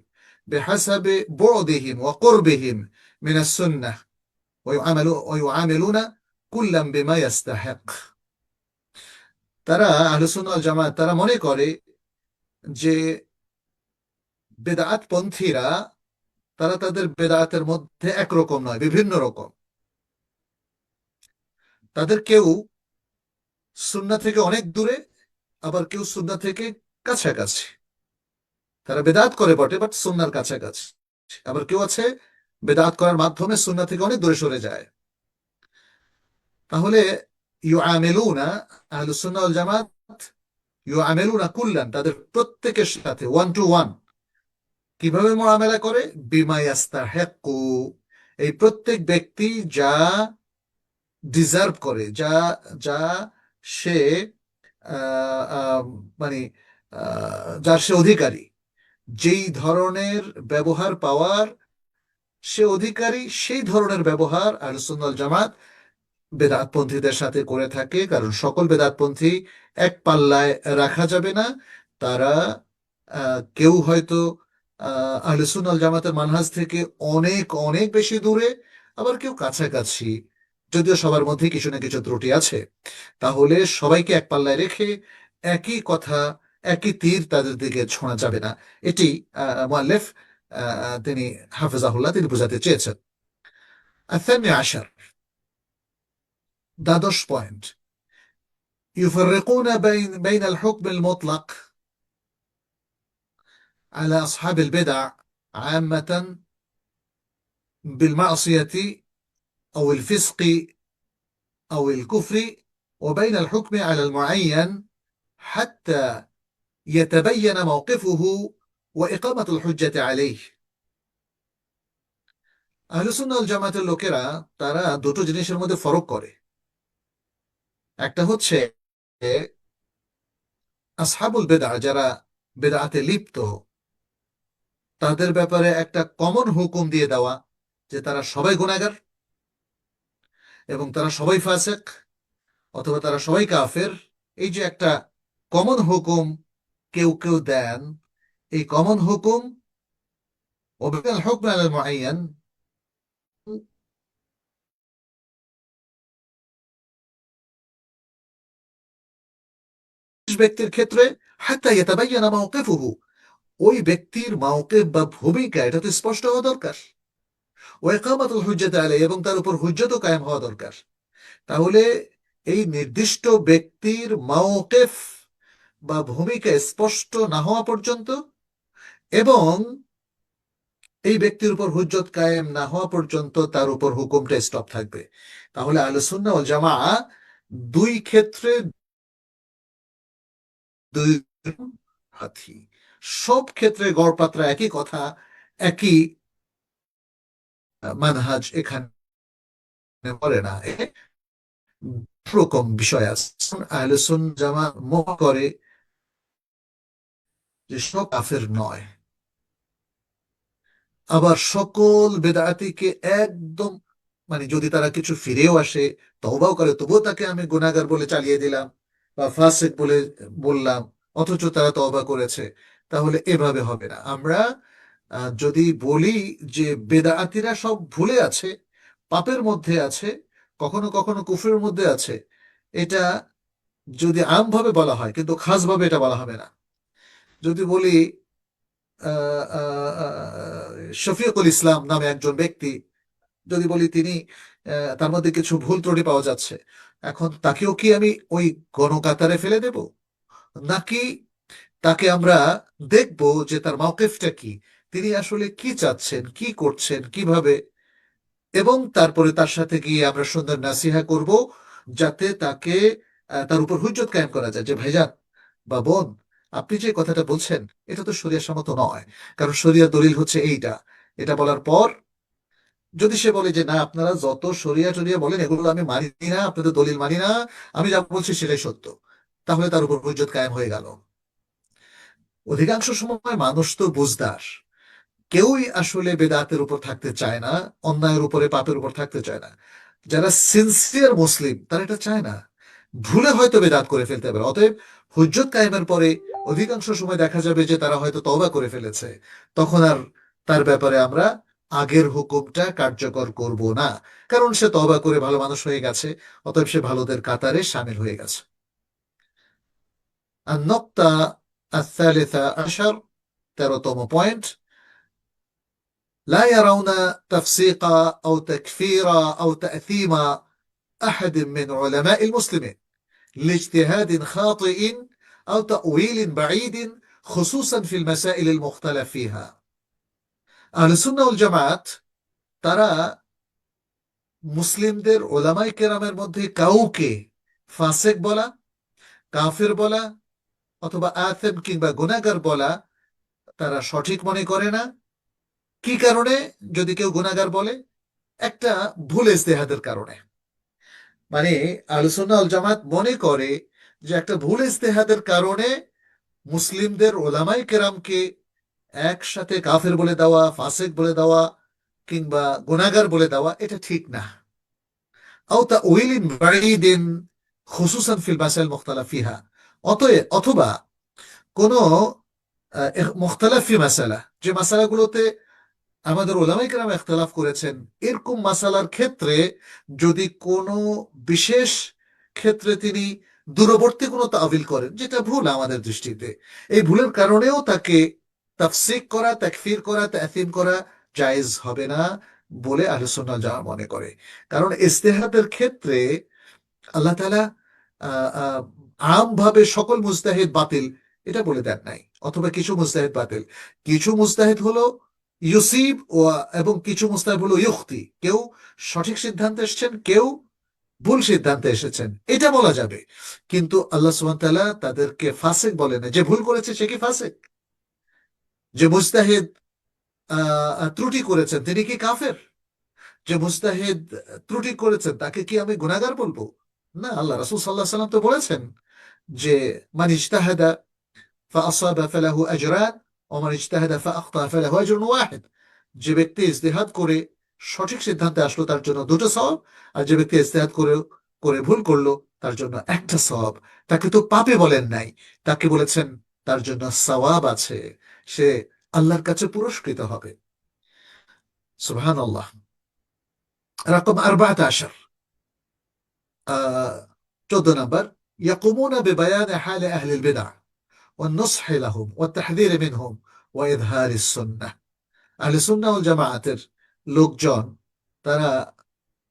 বিহাসাবি বু'দিহিম ওয়া কুরবিহিম মিন আস-সুন্নাহ ওয়া ইউআমিলুনা কুল্লাম বিমা ইয়াস্তাহিক। তারা আহলুস সুন্নাহ ওয়াল জামাত তারা মনে করে যে বেদাত পন্থীরা তারা তাদের বেদাতের মধ্যে একরকম নয়, বিভিন্ন রকম। তাদের কেউ সুন্নাহ থেকে অনেক দূরে, আবার কেউ সুন্নাহ থেকে কাছাকাছি। তারা বেদাত করে বটে বাট সুন্নাহর কাছাকাছি। আবার কেউ আছে বেদাত করার মাধ্যমে সুন্নাহ থেকে অনেক দূরে সরে যায়। তাহলে ইউআমিলুনা, আহলুস সুন্নাহ ওয়াল জামাত ইউআমিলুনা কুল্লান, তাদের প্রত্যেকের সাথে ওয়ান টু ওয়ান কিভাবে মুআমালা করে, বিমা ইয়াস্তাহিকু, এই প্রত্যেক ব্যক্তি যা ডিজার্ভ করে, যা যা সে আহ, আহ, মানে যার সে অধিকারী, যেই ধরনের ব্যবহার পাওয়ার সে অধিকারী, সেই ধরনের ব্যবহার আহলুস সুন্নাহ ওয়াল জামাত বেদাতপন্থীদের সাথে করে থাকে। কারণ সকল বেদাতপন্থী এক পাল্লায় রাখা যাবে না। তারা কেউ হয়তো আহলে সুন্নাহ ওয়াল জামাতের মানহাজ থেকে অনেক অনেক বেশি দূরে, আবার কেউ কাছাকাছি, যদিও সবার মধ্যে কিছু না কিছু ত্রুটি আছে। তাহলে সবাইকে এক পাল্লায় রেখে একই কথা, একই তীর তাদের দিকে ছোঁড়া যাবে না। এটি মুআল্লিফ তিনি হাফিজাহুল্লাহ তিনি বোঝাতে চেয়েছেন। الثاني عشر، দ্বাদশ পয়েন্ট, يفرقون بين الحكم المطلق على أصحاب البدع عامة بالمعصية أو الفسق أو الكفر، وبين الحكم على المعين حتى يتبين موقفه وإقامة الحجة عليه। আহলুস সুন্নাহ ওয়াল জামাতের লোকেরা তারা দুটো জিনিসের মধ্যে ফরক করে। একটা হচ্ছে আসহাবুল বেদা, যারা বেদাতে লিপ্ত, তাদের ব্যাপারে একটা কমন হুকুম দিয়ে দেওয়া যে তারা সবাই গুনাহগার এবং তারা সবাই ফাসিক অথবা তারা সবাই কাফের। এই যে একটা কমন হুকুম কেউ কেউ দেন, এই কমন হুকুম ওয়াবিল হুকম আলাল মুআয়্যান, ব্যক্তির ক্ষেত্রে হাত্তা ইয়াতাবায়্যানা মাওকিফুহু, ওই ব্যক্তির মাওকিফ বা ভূমিকা এটা তো স্পষ্ট হওয়া দরকার। ওয়া ইকামাতুল হুজ্জাতি আলাইহি, এবং তার উপর হুজ্জতও কায়েম হওয়া দরকার। তাহলে এই নির্দিষ্ট ব্যক্তির মাওকিফ বা ভূমিকা স্পষ্ট না হওয়া পর্যন্ত এবং এই ব্যক্তির উপর হুজ্জত কায়েম না হওয়া পর্যন্ত তার উপর হুকুমটা স্টপ থাকবে। তাহলে আহলুস সুন্নাহ ওয়াল জামাআহ দুই ক্ষেত্রে দুই হাতি, সব ক্ষেত্রে গড়পাত্রা একই কথা, একই মানহাজ এখানে করে না। রকম বিষয় আছে। আহলে সুন্নাহ জামাত মত করে যে সব কাফের নয়, আবার সকল বেদাতিকে একদম, মানে যদি তারা কিছু ফিরেও আসে, তওবাও করে, তবুও তাকে আমি গুনাহগার বলে চালিয়ে দিলাম বা ফাসিক বলে বললাম, অথচ তারা তওবা করেছে, তাহলে এভাবে হবে না। আমরা যদি বলি যে বেদাতিরা সব ভুলে আছে, পাপের মধ্যে আছে, কখনো কখনো কুফরের মধ্যে আছে, এটা যদি আমভাবে বলা হয়, কিন্তু খাসভাবে এটা বলা হবে না। যদি বলি আহ, আহ, আহ, শফিকুল ইসলাম নামে একজন ব্যক্তি, যদি বলি তিনি তার মধ্যে কিছু ভুল ত্রুটি পাওয়া যাচ্ছে, এখন তাকেও কি আমি ওই গণকাতারে ফেলে দেব, নাকি তাকে আমরা দেখব যে তার মাওকিফটা কি, তিনি আসলে কি চাচ্ছেন, কি করছেন, কিভাবে, এবং তারপরে তার সাথে গিয়ে আমরা সুন্দর নাসিহা করব, যাতে তাকে তার উপর হুজ্জত কায়েম করা যায় যে ভাইজান বা বোন, আপনি যে কথাটা বলছেন এটা তো শরিয়ার সম্মত নয়, কারণ শরিয়ার দলিল হচ্ছে এইটা। এটা বলার পর যদি সে বলে যে না, আপনারা যত শরিয়া টরিয়া বলেন এগুলো আমি মানি না, আপনাদের দলিল মানি না, আমি যা বলছি সেটাই সত্য, তাহলে তার উপর হুজ্জত কায়েম হয়ে গেল। অধিকাংশ সময় মানুষ তো বুঝদার, কেউই আসলে বেদাতের উপর থাকতে চায় না, অন্যায়ের উপরে পাপের উপর থাকতে চায় না। যারা সিনসিয়ার মুসলিম তারা এটা চায় না, ভুলে হয়তো বেদাত করে ফেলতে পারে। অতএব হুজ্জত কায়েমের পরে অধিকাংশ সময় দেখা যাবে যে তারা হয়তো তওবা করে ফেলেছে, তখন আর তার ব্যাপারে আমরা আগের হুকুমটা কার্যকর করব না, কারণ সে তওবা করে ভালো মানুষ হয়ে গেছে, অতএব সে ভালোদের কাতারে সামিল হয়ে গেছে। النقطة الثالثة عشر، 13তম পয়েন্ট: لا يرون تفسيق أو تكفير أو تأثيم أحد من علماء المسلمين لاجتهاد خاطئ أو تأويل بعيد، خصوصا في المسائل المختلف فيها। أهل السنة والجماعة তারা মুসলিমদের ওলামাই কেরামের মধ্যে কাউকে ফাসেক বলা, কাফের বলা, অথবা আথেম কিংবা গুনাহগার বলা তারা সঠিক মনে করে না। কি কারণে? যদি কেউ গুনাহগার বলে, একটা ভুল ইজতেহাদের কারণে। মানে আহলে সুন্নাহ ওয়াল জামাত মনে করে যে একটা ভুল ইজতেহাদের কারণে মুসলিমদের ওলামাই কেরামকে একসাথে কাফের বলে দেওয়া, ফাসেক বলে দেওয়া কিংবা গুনাহগার বলে দেওয়া এটা ঠিক না। আও তাউইলিন বাঈদিন খুসুসান ফিল মাসাইল মুখতালাফ ফিহা, অথবা কোন মুখতালাফ ফি মাসালা, যে মাসালাগুলোতে আমাদের ওলামায়ে কেরাম ইখতিলাফ করেছেন, এরকম মাসালার ক্ষেত্রে যদি কোনো বিশেষ ক্ষেত্রে তিনি দূরবর্তী কোনো তাবিল করেন যেটা ভুল আমাদের দৃষ্টিতে, এই ভুলের কারণেও তাকে তাফসিক করা, তাকফির করা, তা'থীম করা জায়েজ হবে না বলে আহলে সুন্নাহ যারা মনে করে। কারণ ইজতিহাদের ক্ষেত্রে আল্লাহ তাআলা আমভাবে সকল মুজতাহিদ বাতিল এটা বলে দেন নাই, অথবা কিছু মুজতাহিদ বাতিল। কিছু মুজতাহিদ হলো ইউসিব ও, এবং কিছু মুজতাহিদ হলো ইউখতি, কেউ সঠিক সিদ্ধান্তে এসেছেন, কেউ ভুল সিদ্ধান্তে এসেছেন, এটা বলা যাবে। কিন্তু আল্লাহ সুবহানাহু ওয়া তাআলা তাদেরকে ফাসিক বলে না। যে ভুল করেছে সে কি ফাসিক? যে মুজতাহিদ ত্রুটি করেছেন তিনি কি কাফের? যে মুজতাহিদ ত্রুটি করেছেন তাকে কি আমি গুনাহগার বলবো? না, আল্লাহ রাসূল সাল্লাল্লাহু আলাইহি ওয়াসাল্লাম তো বলেছেন যে মান ইজতাহাদা ফাআসাবা ফালাহু আজরান ওয়া মান ইজতাহাদা ফাআখতা ফালাহু আজরুন ওয়াহিদ। যে ব্যক্তি ইজতিহাদ করে সঠিক সিদ্ধান্তে আসলো তার জন্য দুটো সওয়াব, আর যে ব্যক্তি ইজতিহাদ করে করে ভুল করলো তার জন্য একটা সওয়াব। তাকে তো পাপে বলেন নাই, তাকে বলেছেন তার জন্য সওয়াব আছে, সে আল্লাহর কাছে পুরস্কৃত হবে। সুবহানাল্লাহ। رقم 14، 14 نمبر: يقومون ببيان حال أهل البدع والنصح لهم والتحذير منهم وإظهار السنة। আহলে সুন্নাহ ওয়াল জামাআতের লোকজন তারা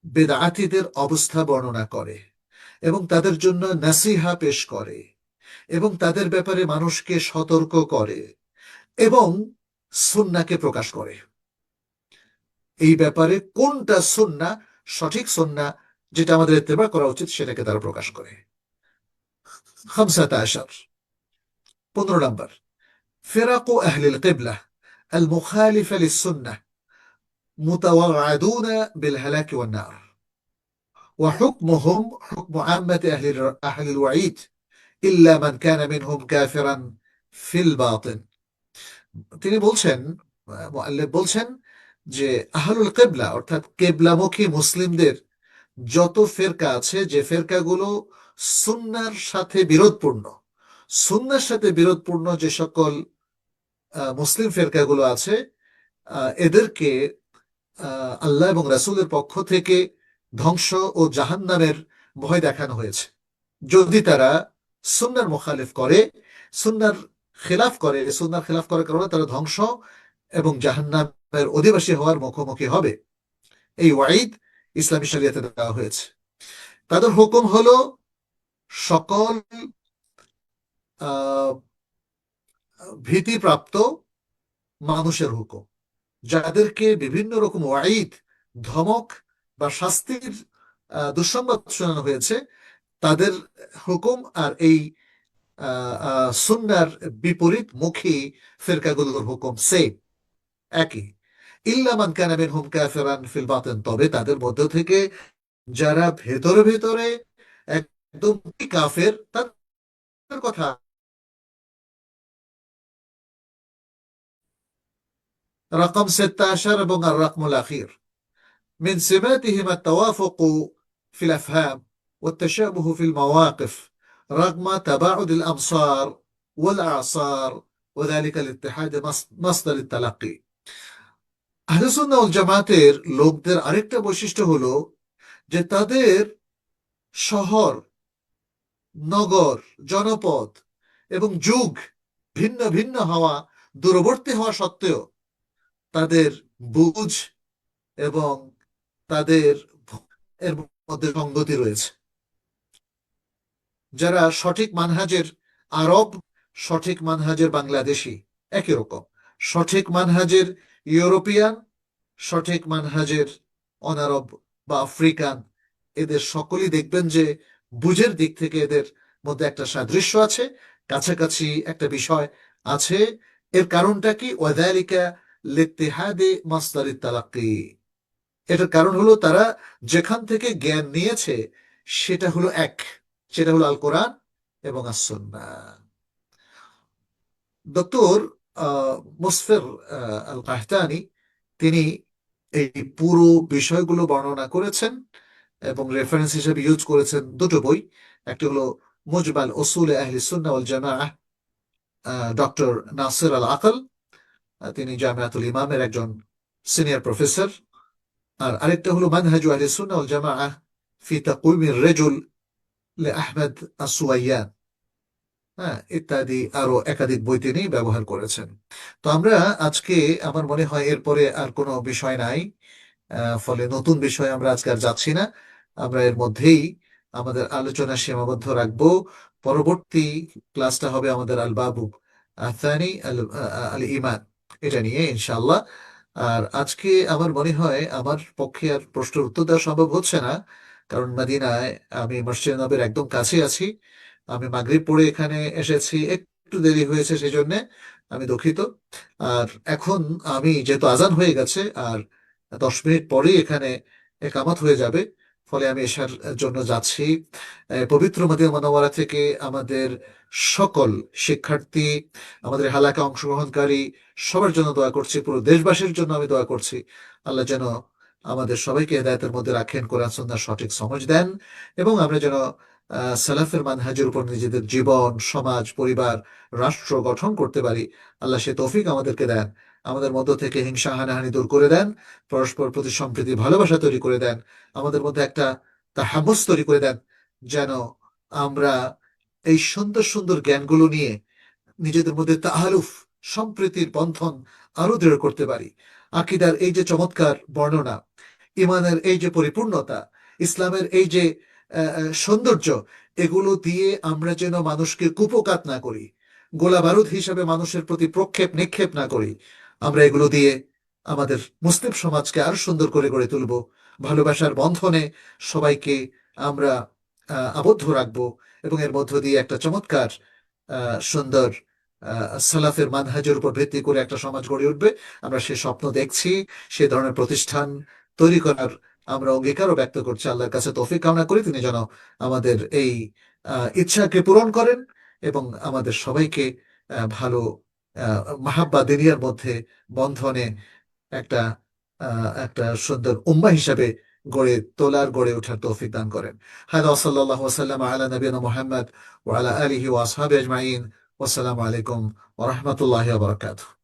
বেদাতীদের অবস্থা বর্ণনা করে এবং তাদের জন্য নাসিহা পেশ করে এবং তাদের ব্যাপারে মানুষকে সতর্ক করে এবং সুন্নাহকে প্রকাশ করে। এই ব্যাপারে কোনটা সুন্নাহ, সঠিক সুন্নাহ যেটা আমাদের ইত্তেবা করা উচিত, সেটাকে তারা প্রকাশ করে। 15، 15 নম্বর: فرق أهل القبلة المخالفة للسنة متوعدون بالهلاك والنار، وحكمهم حكم عامة أهل الوعيد إلا من كان منهم كافرا في الباطن। তিনি বলছেন, মুআল্লিফ বলছেন যে আহলুল কেবলা অর্থাৎ কেবলামুখী মুসলিমদের যত ফেরকা আছে, যে ফেরকাগুলো সুন্নার সাথে বিরোধপূর্ণ, সুন্নার সাথে বিরোধপূর্ণ যে সকল মুসলিম ফেরকাগুলো আছে, এদেরকে আল্লাহ এবং রাসূলের পক্ষ থেকে ধ্বংস ও জাহান্নামের ভয় দেখানো হয়েছে। যদি তারা সুন্নার মুখালিফ করে, সুন্নার সুন্নার খেলাফ করার কারণে তারা ধ্বংস এবং জাহান্নামের অধিবাসী হওয়ার মুখোমুখি হবে। এই ওয়াইদ ইসলামী শরিয়াতে দেওয়া হয়েছে। তাদের হুকুম হলো সকল আহ ভীতিপ্রাপ্ত মানুষের হুকুম, যাদেরকে বিভিন্ন রকম ওয়াইদ, ধমক বা শাস্তির দুঃসংবাদ শোনানো হয়েছে, তাদের হুকুম আর এই সুন্নার বিপরীত মুখী ফিরকাগুলোর হুকুম সেম, একই। ইল্লা মান কানা মিনহুম কাফিরান ফিল বাতিন, তবে তাদের মধ্য থেকে যারা ভেতরে ভেতরে একদম কাফের, তাদের কথা রকম 16 এবং আর রকমুল আখির। من سماتهم التوافق في الأفهام والتشابه في المواقف رغم تباعد الأمصار والأعصار، وذلك لاتحاد مصدر التلقي। আহলে সুন্নাহ ওয়াল জামাতের লোকদের আরেকটা বৈশিষ্ট্য হলো যে তাদের শহর, নগর, জনপদ এবং যুগ ভিন্ন ভিন্ন হওয়া, দূরবর্তী হওয়া সত্ত্বেও তাদের বুঝ এবং তাদের এর মধ্যে সঙ্গতি রয়েছে। যারা সঠিক মানহাজের আরব, সঠিক মানহাজের বাংলাদেশি একই রকম, সঠিক মানহাজের ইউরোপিয়ান, সঠিক মানহাজের অনারব বা আফ্রিকান, এদের সকলেই দেখবেন যে বুঝের দিক থেকে এদের মধ্যে একটা সাদৃশ্য আছে, কাছাকাছি একটা বিষয় আছে। এর কারণটা কি? ওয়াযালিকা লিত্তিহাদি মাসদারিত তালাক্কি। এটার কারণ হলো তারা যেখান থেকে জ্ঞান নিয়েছে সেটা হলো এক, সেটা হলো আল কোরআন এবং আস-সুন্নাহ। ডক্টর মুসফির আল কাহতানি তিনি এই পুরো বিষয়গুলো বর্ণনা করেছেন এবং রেফারেন্স হিসেবে ইউজ করেছেন দুটো বই। একটি হলো মুজমাল উসুল আহলি সুন্নাহ ওয়াল জামাআহ, ডক্টর নাসির আল আকল, তিনি জামিয়াতুল ইমামের একজন সিনিয়র প্রফেসর। আর আরেকটা হলো মানহাজু আহলি সুন্নাহ ওয়াল জামাআহ ফি তাকউইমির রাজুল আহমেদ আসুয়াইয়ান, হ্যাঁ, ইত্যাদি আরো একাধিক বই তিনি ব্যবহার করেছেন। তো আমরা আজকে, আমার মনে হয় এরপরে আর কোনো বিষয় নাই, ফলে নতুন বিষয় আমরা আজকে আর যাচ্ছি না। আমরা এর মধ্যেই আমাদের আলোচনা সীমাবদ্ধ রাখবো। পরবর্তী ক্লাসটা হবে আমাদের আল বাবু আথানি আল ইমান, এটা নিয়ে ইনশাআল্লাহ। আর আজকে আমার মনে হয় আমার পক্ষে আর প্রশ্নের উত্তর দেওয়া সম্ভব হচ্ছে না, কারণ মদিনায় আমি মসজিদ নববীর একদম কাছে আছি। আমি মাগরিব পড়ে এখানে এসেছি, একটু দেরি হয়েছে, সেই জন্য আমি দুঃখিত। আর এখন আমি, যেহেতু আজান হয়ে গেছে আর 10 মিনিট পরেই এখানে একামত হয়ে যাবে, ফলে আমি এশার জন্য যাচ্ছি। পবিত্র মদিনা মুনাওয়ারা থেকে আমাদের সকল শিক্ষার্থী, আমাদের হালাকা অংশগ্রহণকারী সবার জন্য দোয়া করছি, পুরো দেশবাসীর জন্য আমি দোয়া করছি। আল্লাহ যেন আমাদের সবাইকে হেদায়েতের মধ্যে রাখেন, কোরআন সুন্নাহর সঠিক সমঝ দেন, এবং আমরা যেন সালাফের মানহাজের উপর নিজেদের জীবন, সমাজ, পরিবার, রাষ্ট্র গঠন করতে পারি। আল্লাহ সে তৌফিক আমাদেরকে দেন। আমাদের মধ্য থেকে হিংসা, হানাহানি দূর করে দেন, পরস্পর প্রতি সম্প্রীতি, ভালোবাসা তৈরি করে দেন, আমাদের মধ্যে একটা তাহাম্মুস তৈরি করে দেন, যেন আমরা এই সুন্দর সুন্দর জ্ঞানগুলো নিয়ে নিজেদের মধ্যে তাআলুফ, সম্প্রীতির বন্ধন আরো দৃঢ় করতে পারি। আকীদার এই যে চমৎকার বর্ণনা, ইমানের এই যে পরিপূর্ণতা, ইসলামের এই যে সৌন্দর্য, এগুলো দিয়ে আমরা যেন মানুষকে কুপকাত না করি, গোলা বারুদ হিসাবে মানুষের প্রতি প্রক্ষেপ নিক্ষেপ না করি। আমরা এগুলো দিয়ে আমাদের মুসলিম সমাজকে আরো সুন্দর করে গড়ে তুলব, ভালোবাসার বন্ধনে সবাইকে আমরা আবদ্ধ রাখবো, এবং এর মধ্য দিয়ে একটা চমৎকার সুন্দর সালাফের মানহাজের উপর ভিত্তি করে একটা সমাজ গড়ে উঠবে। আমরা সে স্বপ্ন দেখছি, সে ধরনের প্রতিষ্ঠান তৈরি করার আমরা অঙ্গীকারও ব্যক্ত করছি। আল্লাহর কাছে তৌফিক কামনা করি, তিনি যেন আমাদের এই ইচ্ছাকে পূরণ করেন এবং আমাদের সবাইকে ভালো মাহাব্বা দিনিয়ার মধ্যে বন্ধনে একটা একটা সুন্দর উম্মাহ হিসাবে গড়ে ওঠার তৌফিক দান করেন। হাদা সাল্লাল্লাহু ওয়াসাল্লাম আলা নবিয়িনা মুহাম্মদ ওয়া আলা আলিহি ওয়া আসহাবিহি আজমাইন। ওয়াসসালামু আলাইকুম ওয়া রাহমাতুল্লাহি ওয়া বারাকাতুহু।